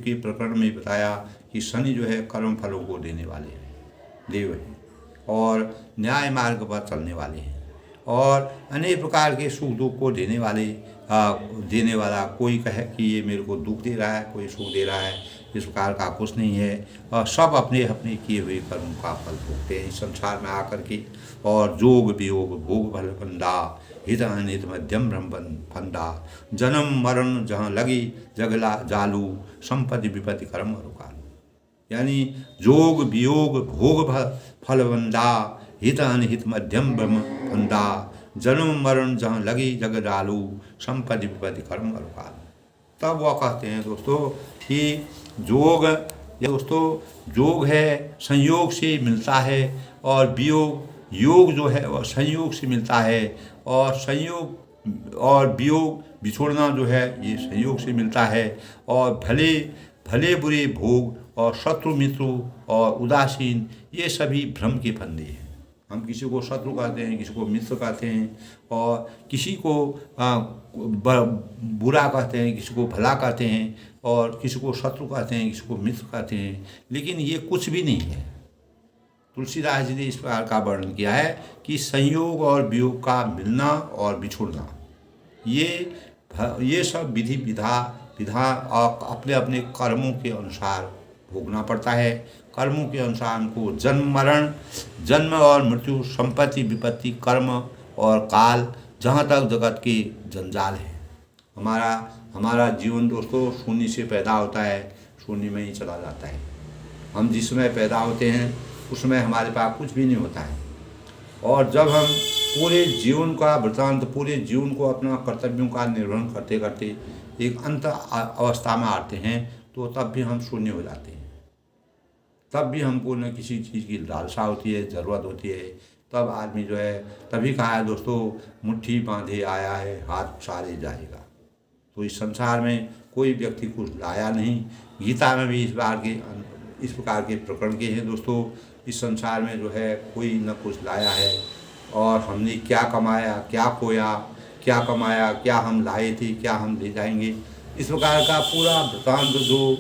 के प्रकरण में बताया कि शनि जो है कर्म फलों को देने वाले हैं, देव हैं, और न्याय मार्ग पर चलने वाले हैं और अनेक प्रकार के सुख दुख को देने वाला। कोई कहे कि ये मेरे को दुख दे रहा है, कोई सुख दे रहा है, इस प्रकार का कुछ नहीं है। और सब अपने अपने किए हुए कर्मों का फल भोगते हैं इस संसार में आकर के। और जोग वियोग भोग भल बंदा, हित अनित मध्यम ब्रह्म फंदा, जन्म मरण जहाँ लगी जगला जालू, संपत्ति विपत्ति कर्म रुकालू। यानी जोग वियोग भोग फल बंदा, हित अनहित मध्यम ब्रह्म फंदा, जन्म मरण जहाँ लगी जग डालू, संपत्ति विपत्ति कर्म रुकालू। तब वह कहते हैं दोस्तों कि जोग है संयोग से मिलता है, और योग जो है वह संयोग से मिलता है, और संयोग और वियोग बिछोड़ना जो है ये संयोग से मिलता है। और भले बुरे भोग और शत्रु मित्र और उदासीन ये सभी भ्रम के फंदे हैं। हम किसी को शत्रु कहते हैं, किसी को मित्र कहते हैं, और किसी को बुरा कहते हैं, किसी को भला कहते हैं, और किसी को शत्रु कहते हैं, किसी को मित्र कहते हैं, लेकिन ये कुछ भी नहीं है। तुलसीदास जी ने इस प्रकार का वर्णन किया है कि संयोग और वियोग का मिलना और बिछुड़ना, ये सब विधा और अपने अपने कर्मों के अनुसार भोगना पड़ता है। कर्मों के अनुसार हमको जन्म और मृत्यु, संपत्ति विपत्ति, कर्म और काल, जहाँ तक जगत के जंजाल है। हमारा जीवन दोस्तों शून्य से पैदा होता है, शून्य में ही चला जाता है। हम जिस समय पैदा होते हैं उस समय हमारे पास कुछ भी नहीं होता है, और जब हम पूरे जीवन का वृत्तांत, पूरे जीवन को अपना कर्तव्यों का निर्वहन करते करते एक अंत अवस्था में आते हैं, तो तब भी हम शून्य हो जाते हैं। तब भी हमको न किसी चीज़ की लालसा होती है, ज़रूरत होती है। तब आदमी जो है, तभी कहा है दोस्तों, मुट्ठी बांधे आया है हाथ सारे जाएगा। तो इस संसार में कोई व्यक्ति कुछ लाया नहीं। गीता में भी इस प्रकार के प्रकरण के हैं दोस्तों। इस संसार में जो है कोई न कुछ लाया है, और हमने क्या कमाया क्या खोया, क्या कमाया क्या हम लाए थे, क्या हम ले जाएंगे, इस प्रकार का पूरा वृत्तांत जो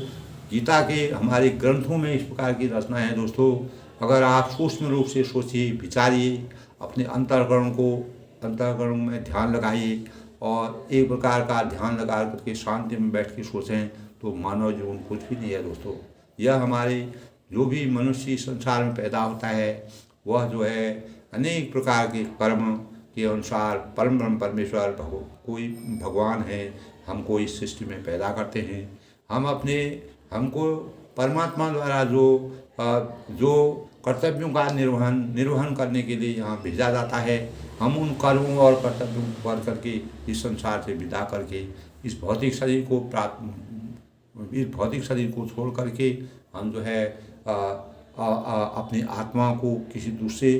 गीता के हमारे ग्रंथों में इस प्रकार की रचना है दोस्तों। अगर आप सूक्ष्म रूप से सोचिए, विचारिए, अपने अंतःकरण में ध्यान लगाइए, और एक प्रकार का ध्यान लगा करके शांति में बैठ के सोचें, तो मानव जीवन कुछ भी नहीं है दोस्तों। यह हमारे जो भी मनुष्य संसार में पैदा होता है, वह जो है अनेक प्रकार के कर्म के अनुसार परम ब्रह्म परमेश्वर कोई भगवान है, हमको इस सृष्टि में पैदा करते हैं। हमको परमात्मा द्वारा जो कर्तव्यों का निर्वहन करने के लिए यहाँ भेजा जाता है, हम उन कर्मों और कर्तव्यों को कर करके इस संसार से विदा करके इस भौतिक शरीर को छोड़ करके हम जो है अपनी आत्मा को किसी दूसरे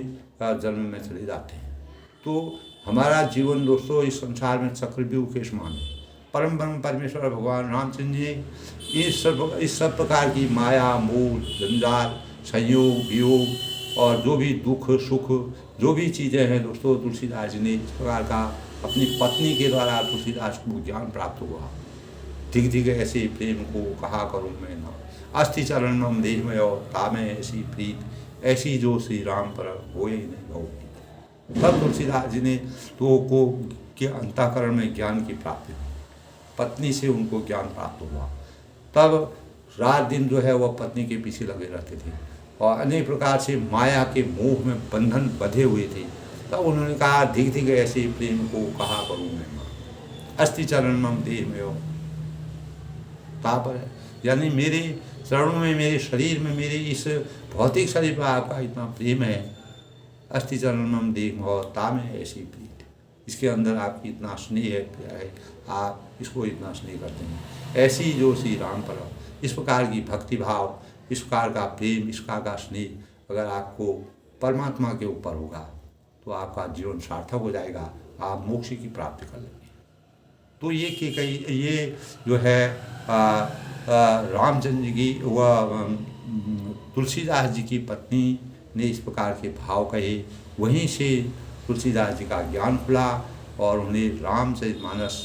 जन्म में चले जाते हैं। तो हमारा जीवन दोस्तों इस संसार में चक्रव्यूह के समान है। परम ब्रह्म परमेश्वर भगवान रामचंद्र जी इस सब प्रकार की माया, मोह, जंजाल, संयोग, वियोग और जो भी दुख सुख जो भी चीज़ें हैं दोस्तों, तुलसीदास जी ने इस प्रकार का अपनी पत्नी के द्वारा तुलसीदास को ज्ञान प्राप्त हुआ। धिक धिक ऐसे प्रेम को कहा करूँ मैं ना, अस्थि चरण मम देह में और तामे ऐसी प्रीत, ऐसी जो श्री राम पर होए नहीं हो। तब तुलसीदास जी ने को के अंतःकरण में ज्ञान की प्राप्ति हुई, पत्नी से उनको ज्ञान प्राप्त हुआ। तब रात दिन जो है वह पत्नी के पीछे लगे रहते थे और अनेक प्रकार से माया के मोह में बंधन बंधे हुए थे। तब उन्होंने कहा धिक धिक ऐसे प्रेम को कहा करूँ मैं माँ, अस्थि चरण मम देह में हो। यानी मेरे चरणों में, मेरे शरीर में, मेरे इस भौतिक शरीर पर आपका इतना प्रेम है। अस्थि चरणम देख और ताम है ऐसी प्रीत, इसके अंदर आपकी इतना स्नेह है, प्यार है, आप इसको इतना स्नेह करते हैं। ऐसी जो श्री राम पर इस प्रकार की भक्ति भाव, इस प्रकार का प्रेम, इस प्रकार का स्नेह अगर आपको परमात्मा के ऊपर होगा तो आपका जीवन सार्थक हो जाएगा, आप मोक्ष की प्राप्ति कर लेंगे। तो ये कि कई ये जो है रामचंद्र जी की वह तुलसीदास जी की पत्नी ने इस प्रकार के भाव कहे, वहीं से तुलसीदास जी का ज्ञान खुला और उन्हें रामचरितमानस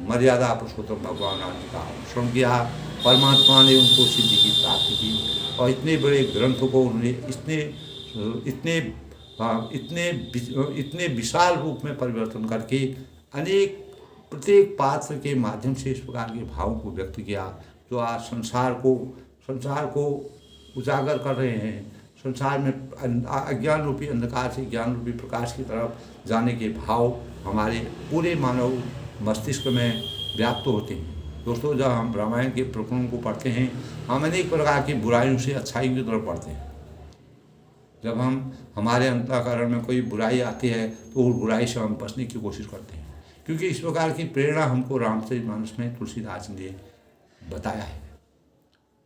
मर्यादा पुरुषोत्तम भगवान राम जी का अनुसरण किया। परमात्मा ने उनको सिद्धि की प्राप्ति की और इतने बड़े ग्रंथ को उन्होंने इतने इतने विशाल रूप में परिवर्तन करके अनेक प्रत्येक पात्र के माध्यम से इस प्रकार के भावों को व्यक्त किया, जो आज संसार को उजागर कर रहे हैं। संसार में अज्ञान रूपी अंधकार से ज्ञान रूपी प्रकाश की तरफ जाने के भाव हमारे पूरे मानव मस्तिष्क में व्याप्त होते हैं। दोस्तों, जब हम रामायण के प्रकरणों को पढ़ते हैं, हम अनेक प्रकार की बुराइयों से अच्छाई की तरफ पढ़ते हैं। जब हमारे अंतःकरण में कोई बुराई आती है तो उस बुराई से हम बचने की कोशिश करते हैं, क्योंकि इस प्रकार की प्रेरणा हमको रामचरितमानस में तुलसीदास ने बताया है,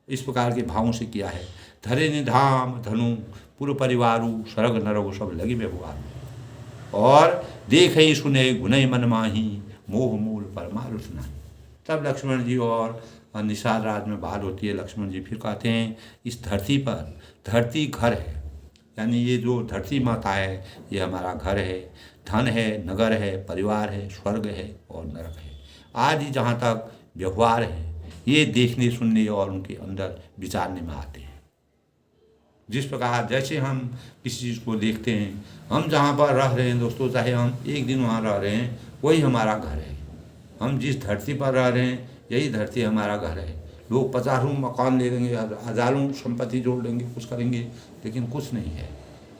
इस प्रकार के भावों से किया है। धरे निधाम धनु पूर्व परिवारु सरग नरगु सब लगी व्यवहार और देख ही सुने गुनई मन माही मोह मूल परमारुष नहीं। तब लक्ष्मण जी और निषाद राज में बात होती है। लक्ष्मण जी फिर कहते हैं, इस धरती पर, धरती घर है, यानी ये जो धरती माता है ये हमारा घर है, धन है, नगर है, परिवार है, स्वर्ग है और नरक है आदि जहाँ तक व्यवहार है, ये देखने सुनने और उनके अंदर विचारने में आते हैं। जिस प्रकार जैसे हम किसी चीज़ को देखते हैं, हम जहाँ पर रह रहे हैं दोस्तों, चाहे हम एक दिन वहाँ रह रहे हैं, वही हमारा घर है। हम जिस धरती पर रह रहे हैं यही धरती हमारा घर है। लोग 50 मकान ले लेंगे, हज़ारों संपत्ति जोड़ लेंगे, कुछ करेंगे, लेकिन कुछ नहीं है।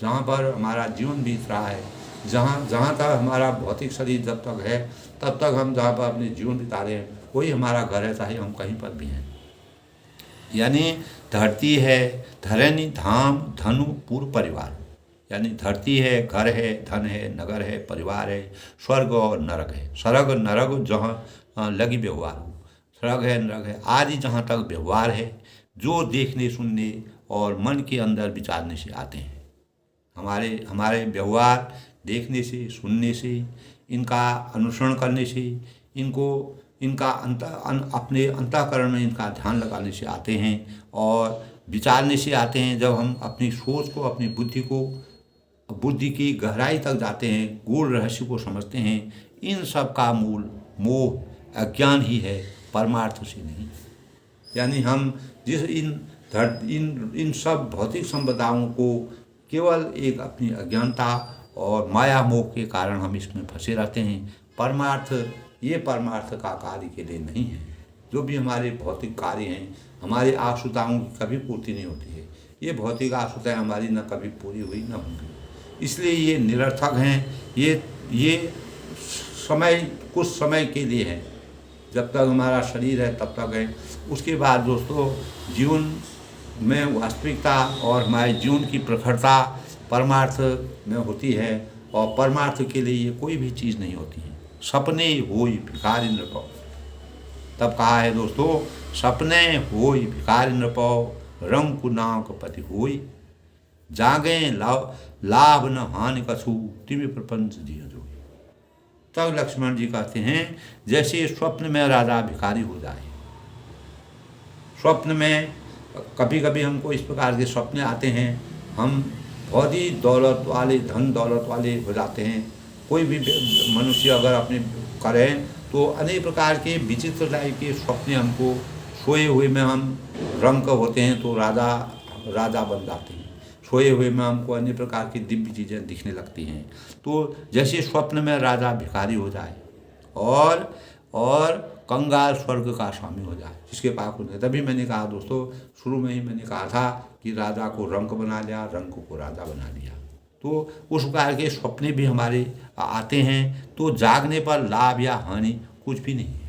जहाँ पर हमारा जीवन बीत रहा है, जहाँ तक हमारा भौतिक शरीर जब तक है, तब तक हम जहाँ पर अपने जीवन बिता रहे हैं वही हमारा घर है, चाहे हम कहीं पर भी हैं। यानी धरती है, धरनी धाम धनु पूर्व परिवार, यानी धरती है, घर है, धन है, नगर है, परिवार है, स्वर्ग और नरक है। स्वर्ग नरक जहाँ लगी व्यवहार हो, स्वर्ग है, नरक है आदि जहाँ तक व्यवहार है, जो देखने सुनने और मन के अंदर विचारने से आते हैं। हमारे व्यवहार देखने से, सुनने से, इनका अनुसरण करने से, अपने अंतःकरण में इनका ध्यान लगाने से आते हैं और विचारने से आते हैं। जब हम अपनी सोच को, अपनी बुद्धि की गहराई तक जाते हैं, गूढ़ रहस्य को समझते हैं, इन सब का मूल मोह अज्ञान ही है, परमार्थ से नहीं। यानी हम जिस इन सब भौतिक संपदाओं को केवल एक अपनी अज्ञानता और माया मोह के कारण हम इसमें फंसे रहते हैं। परमार्थ का कार्य के लिए नहीं है। जो भी हमारे भौतिक कार्य हैं, हमारी आशुताओं की कभी पूर्ति नहीं होती है। ये भौतिक आशुताएं हमारी न कभी पूरी हुई न होंगी, इसलिए ये निरर्थक हैं। ये कुछ समय के लिए है, जब तक हमारा शरीर है तब तक है। उसके बाद दोस्तों, जीवन में वास्तविकता और हमारे जीवन की प्रखरता परमार्थ में होती है, और परमार्थ के लिए ये कोई भी चीज़ नहीं होती है। सपने होई भिखारी नृपौ, तब कहा है दोस्तों, सपने होई भिखारी नृपौ रंग कुनाव कपति होई जागे लाभ न हानि कछु तिवि प्रपंच जिय जोई। तब लक्ष्मण जी कहते हैं, जैसे स्वप्न में राजा भिखारी हो जाए। स्वप्न में कभी कभी हमको इस प्रकार के सपने आते हैं, हम बहुत ही दौलत वाले, धन दौलत वाले हो जाते हैं। कोई भी मनुष्य अगर अपने करें तो अनेक प्रकार के विचित्र टाइप के सपने हमको, सोए हुए में हम रंग होते हैं तो राजा बन जाते हैं, सोए हुए में हमको अन्य प्रकार की दिव्य चीज़ें दिखने लगती हैं। तो जैसे स्वप्न में राजा भिखारी हो जाए और कंगाल स्वर्ग का स्वामी हो जाए, जिसके पास कुछ नहीं। तभी मैंने कहा दोस्तों, शुरू में ही मैंने कहा था कि राजा को रंक बना लिया, रंक को राजा बना लिया। तो उस प्रकार के सपने भी हमारे आते हैं, तो जागने पर लाभ या हानि कुछ भी नहीं है।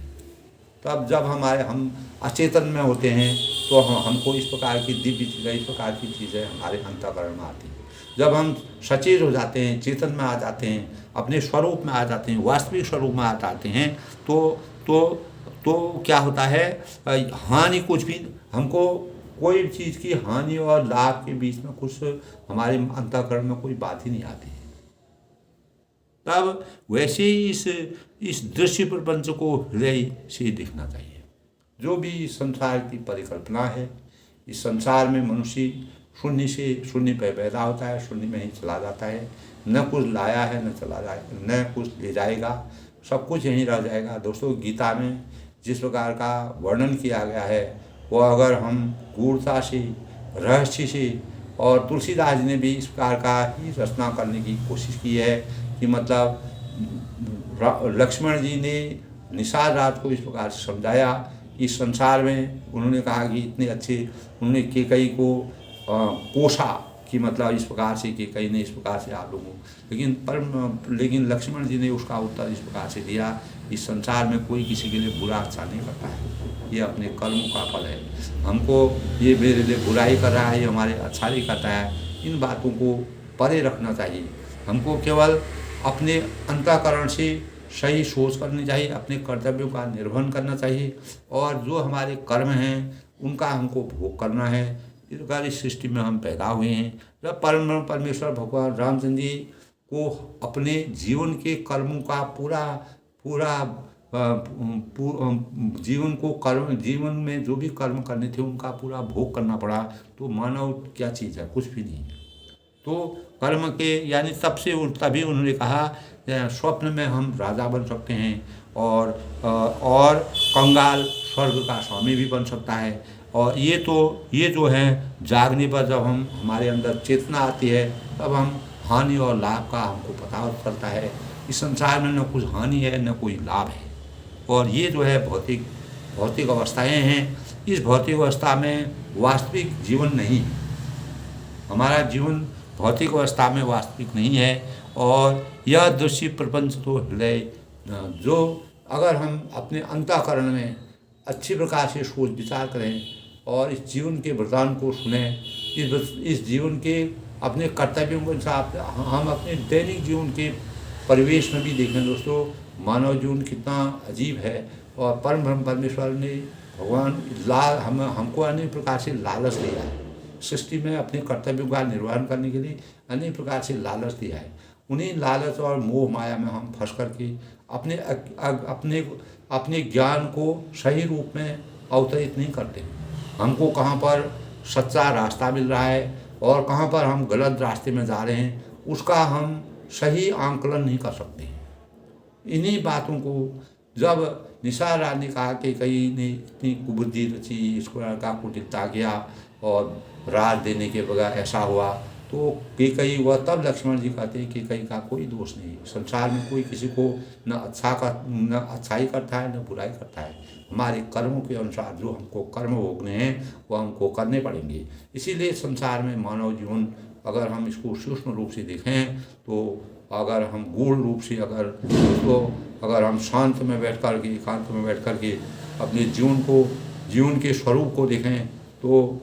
तब जब हम अचेतन में होते हैं तो हमको इस प्रकार की दिव्य चीज़ें, इस प्रकार की चीज़ें हमारे अंतःकरण में आती हैं। जब हम सचेत हो जाते हैं, चेतन में आ जाते हैं, अपने स्वरूप में आ जाते हैं, वास्तविक स्वरूप में आ जाते हैं, तो क्या होता है, हानि कुछ भी हमको, कोई चीज़ की हानि और लाभ के बीच में कुछ हमारे अंतःकरण में कोई बात ही नहीं आती है। तब वैसे ही इस दृश्य प्रपंच को हृदय से दिखना चाहिए। जो भी संसार की परिकल्पना है, इस संसार में मनुष्य शून्य से शून्य पे पैदा होता है, शून्य में ही चला जाता है। न कुछ लाया है, न चला जाए, न कुछ ले जाएगा, सब कुछ यहीं रह जाएगा। दोस्तों, गीता में जिस प्रकार का वर्णन किया गया है, वो अगर हम गूढ़ता से, रहस्य से, और तुलसीदास जी ने भी इस प्रकार का ही रचना करने की कोशिश की है कि मतलब लक्ष्मण जी ने निषाद रात को इस प्रकार से समझाया कि संसार में, उन्होंने कहा कि इतने अच्छे, उन्होंने केकई को कोसा कि मतलब इस प्रकार से केकई ने इस प्रकार से आप लोगों, लेकिन लक्ष्मण जी ने उसका उत्तर इस प्रकार से दिया, इस संसार में कोई किसी के लिए बुरा अच्छा नहीं करता है, ये अपने कर्मों का फल है। हमको ये मेरे लिए बुराई कर रहा है, ये हमारे अच्छा नहीं करता है, इन बातों को परे रखना चाहिए। हमको केवल अपने अंतःकरण से सही सोच करनी चाहिए, अपने कर्तव्यों का निर्वहन करना चाहिए, और जो हमारे कर्म हैं उनका हमको भोग करना है। इस प्रकार इस सृष्टि में हम पैदा हुए हैं। जब परमेश्वर भगवान रामचंद्र जी को अपने जीवन के कर्मों का जीवन में जो भी कर्म करने थे उनका पूरा भोग करना पड़ा, तो मानव क्या चीज़ है, कुछ भी नहीं है। तो कर्म के यानी तभी उन्होंने कहा स्वप्न में हम राजा बन सकते हैं, और कंगाल स्वर्ग का स्वामी भी बन सकता है। और ये जो है जागने पर जब हमारे अंदर चेतना आती है, तब हम हानि और लाभ का हमको पता चलता है। इस संसार में न कुछ हानि है, न कोई लाभ है, और ये जो है भौतिक अवस्थाएं हैं। इस भौतिक अवस्था में वास्तविक जीवन नहीं है। हमारा जीवन भौतिक अवस्था में वास्तविक नहीं है, और यह दृश्य प्रपंच तो हृदय, जो अगर हम अपने अंतःकरण में अच्छी प्रकार से सोच विचार करें और इस जीवन के वरदान को सुने, इस जीवन के अपने कर्तव्यों के साथ हम अपने दैनिक जीवन के परिवेश में भी देखें। दोस्तों, मानव जीवन कितना अजीब है, और परम ब्रह्म परमेश्वर ने भगवान हमको अनेक प्रकार से लालच दिया है। सृष्टि में अपने कर्तव्यों का निर्वहन करने के लिए अनेक प्रकार से लालच दिया है। उन्हीं लालच और मोह माया में हम फंस करके अपने ज्ञान को सही रूप में अवतरित नहीं करते। हमको कहाँ पर सच्चा रास्ता मिल रहा है और कहाँ पर हम गलत रास्ते में जा रहे हैं, उसका हम सही आंकलन नहीं कर सकते। इन्हीं बातों को जब निषाद रात ने कहा कि कई ने इतनी कुबुद्धि रची, इसको का कुटिलता किया और राज देने के बगैर ऐसा हुआ, तो केकई वह तब लक्ष्मण जी कहते हैं कि केकई का कोई दोष नहीं। संसार में कोई किसी को न अच्छाई करता है, न बुराई करता है। हमारे कर्मों के अनुसार जो हमको कर्म भोगने हैं वो हमको करने पड़ेंगे। इसीलिए संसार में मानव जीवन, अगर हम इसको सूक्ष्म रूप से देखें, तो अगर हम गूढ़ रूप से अगर हम शांत में बैठ कर के, एकांत में बैठ कर के अपने जीवन के स्वरूप को देखें, तो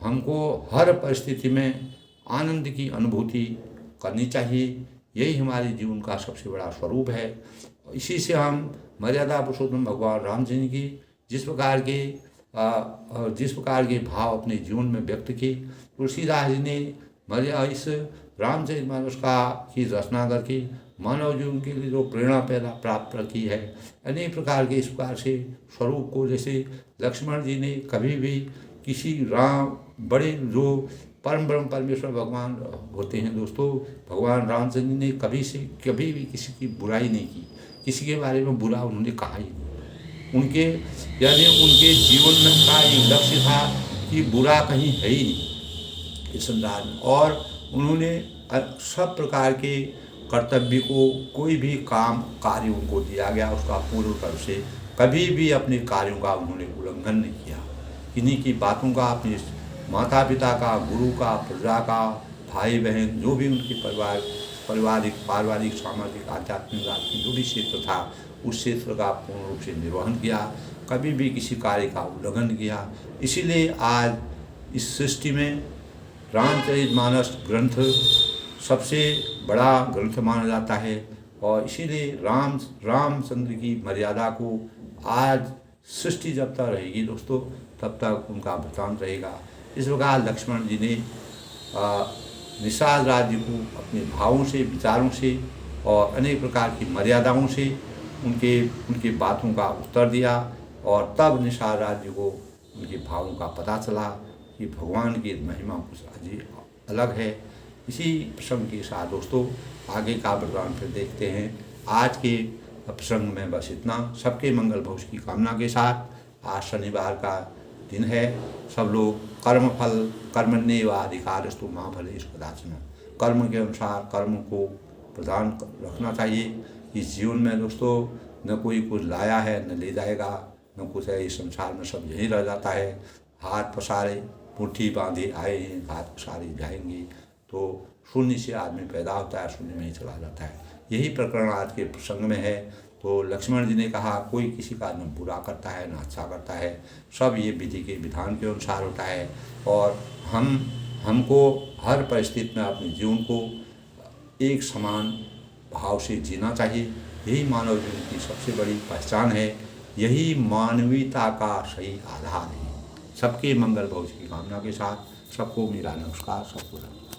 हमको हर परिस्थिति में आनंद की अनुभूति करनी चाहिए। यही हमारे जीवन का सबसे बड़ा स्वरूप है। इसी से हम मर्यादा पुरुषोत्तम भगवान रामचंद्र की जिस प्रकार के भाव अपने जीवन में व्यक्त किए, तुलसीदास जी ने इस रामचरितमानस की रचना करके मानव जीवन के लिए जो प्रेरणा प्राप्त की है, अनेक प्रकार के इस प्रकार से स्वरूप को, जैसे लक्ष्मण जी ने कभी भी किसी बड़े जो परम ब्रह्म परमेश्वर भगवान होते हैं दोस्तों, भगवान रामचंद्र ने कभी भी किसी की बुराई नहीं की, किसी के बारे में बुरा उन्होंने कहा ही नहीं। उनके जीवन में का एक लक्ष्य था कि बुरा कहीं है ही नहीं इस संसार में, और उन्होंने सब प्रकार के कर्तव्य को, कोई भी कार्य उनको दिया गया उसका पूर्ण रूप से कभी भी अपने कार्यों का उन्होंने उल्लंघन नहीं किया। इन्हीं की बातों का अपने माता पिता का, गुरु का, प्रजा का, भाई बहन जो भी उनके परिवार पारिवारिक सामाजिक आध्यात्मिक राजनीतिक जो भी क्षेत्र था उस क्षेत्र का पूर्ण रूप से निर्वहन किया, कभी भी किसी कार्य का उल्लंघन किया। इसीलिए आज इस सृष्टि में रामचरितमानस ग्रंथ सबसे बड़ा ग्रंथ माना जाता है और इसीलिए रामचंद्र की मर्यादा को आज सृष्टि जब तक रहेगी दोस्तों तब तक उनका वृतांत रहेगा। इस प्रकार लक्ष्मण जी ने निषाद राज्य को अपने भावों से, विचारों से और अनेक प्रकार की मर्यादाओं से उनके बातों का उत्तर दिया और तब निषाद राज्य को उनके भावों का पता चला कि भगवान की महिमा कुछ अजीब अलग है। इसी प्रसंग के साथ दोस्तों आगे का वृतांत फिर देखते हैं। आज के प्रसंग में बस इतना। सबके मंगल भविष्य की कामना के साथ आज शनिवार का दिन है। सब लोग कर्मण्येवाधिकारस्तु मा फलेषु कदाचन, कर्म के अनुसार कर्म को प्रदान रखना चाहिए। इस जीवन में दोस्तों न कोई कुछ लाया है न ले जाएगा, न कुछ है। इस संसार में सब यही रह जाता है। हाथ पसारे मुट्ठी बांधे आए हैं, हाथ पसारे जाएंगे। तो शून्य से आदमी पैदा होता है, शून्य में ही चला जाता है। यही प्रकरण आज के प्रसंग में है। तो लक्ष्मण जी ने कहा कोई किसी का न बुरा करता है न अच्छा करता है, सब ये विधि के विधान के अनुसार होता है। और हमको हर परिस्थिति में अपने जीवन को एक समान भाव से जीना चाहिए। यही मानव जीवन की सबसे बड़ी पहचान है। यही मानवीयता का सही आधार है। सबके मंगल भविष्य की कामना के साथ सबको मेरा नमस्कार। सबको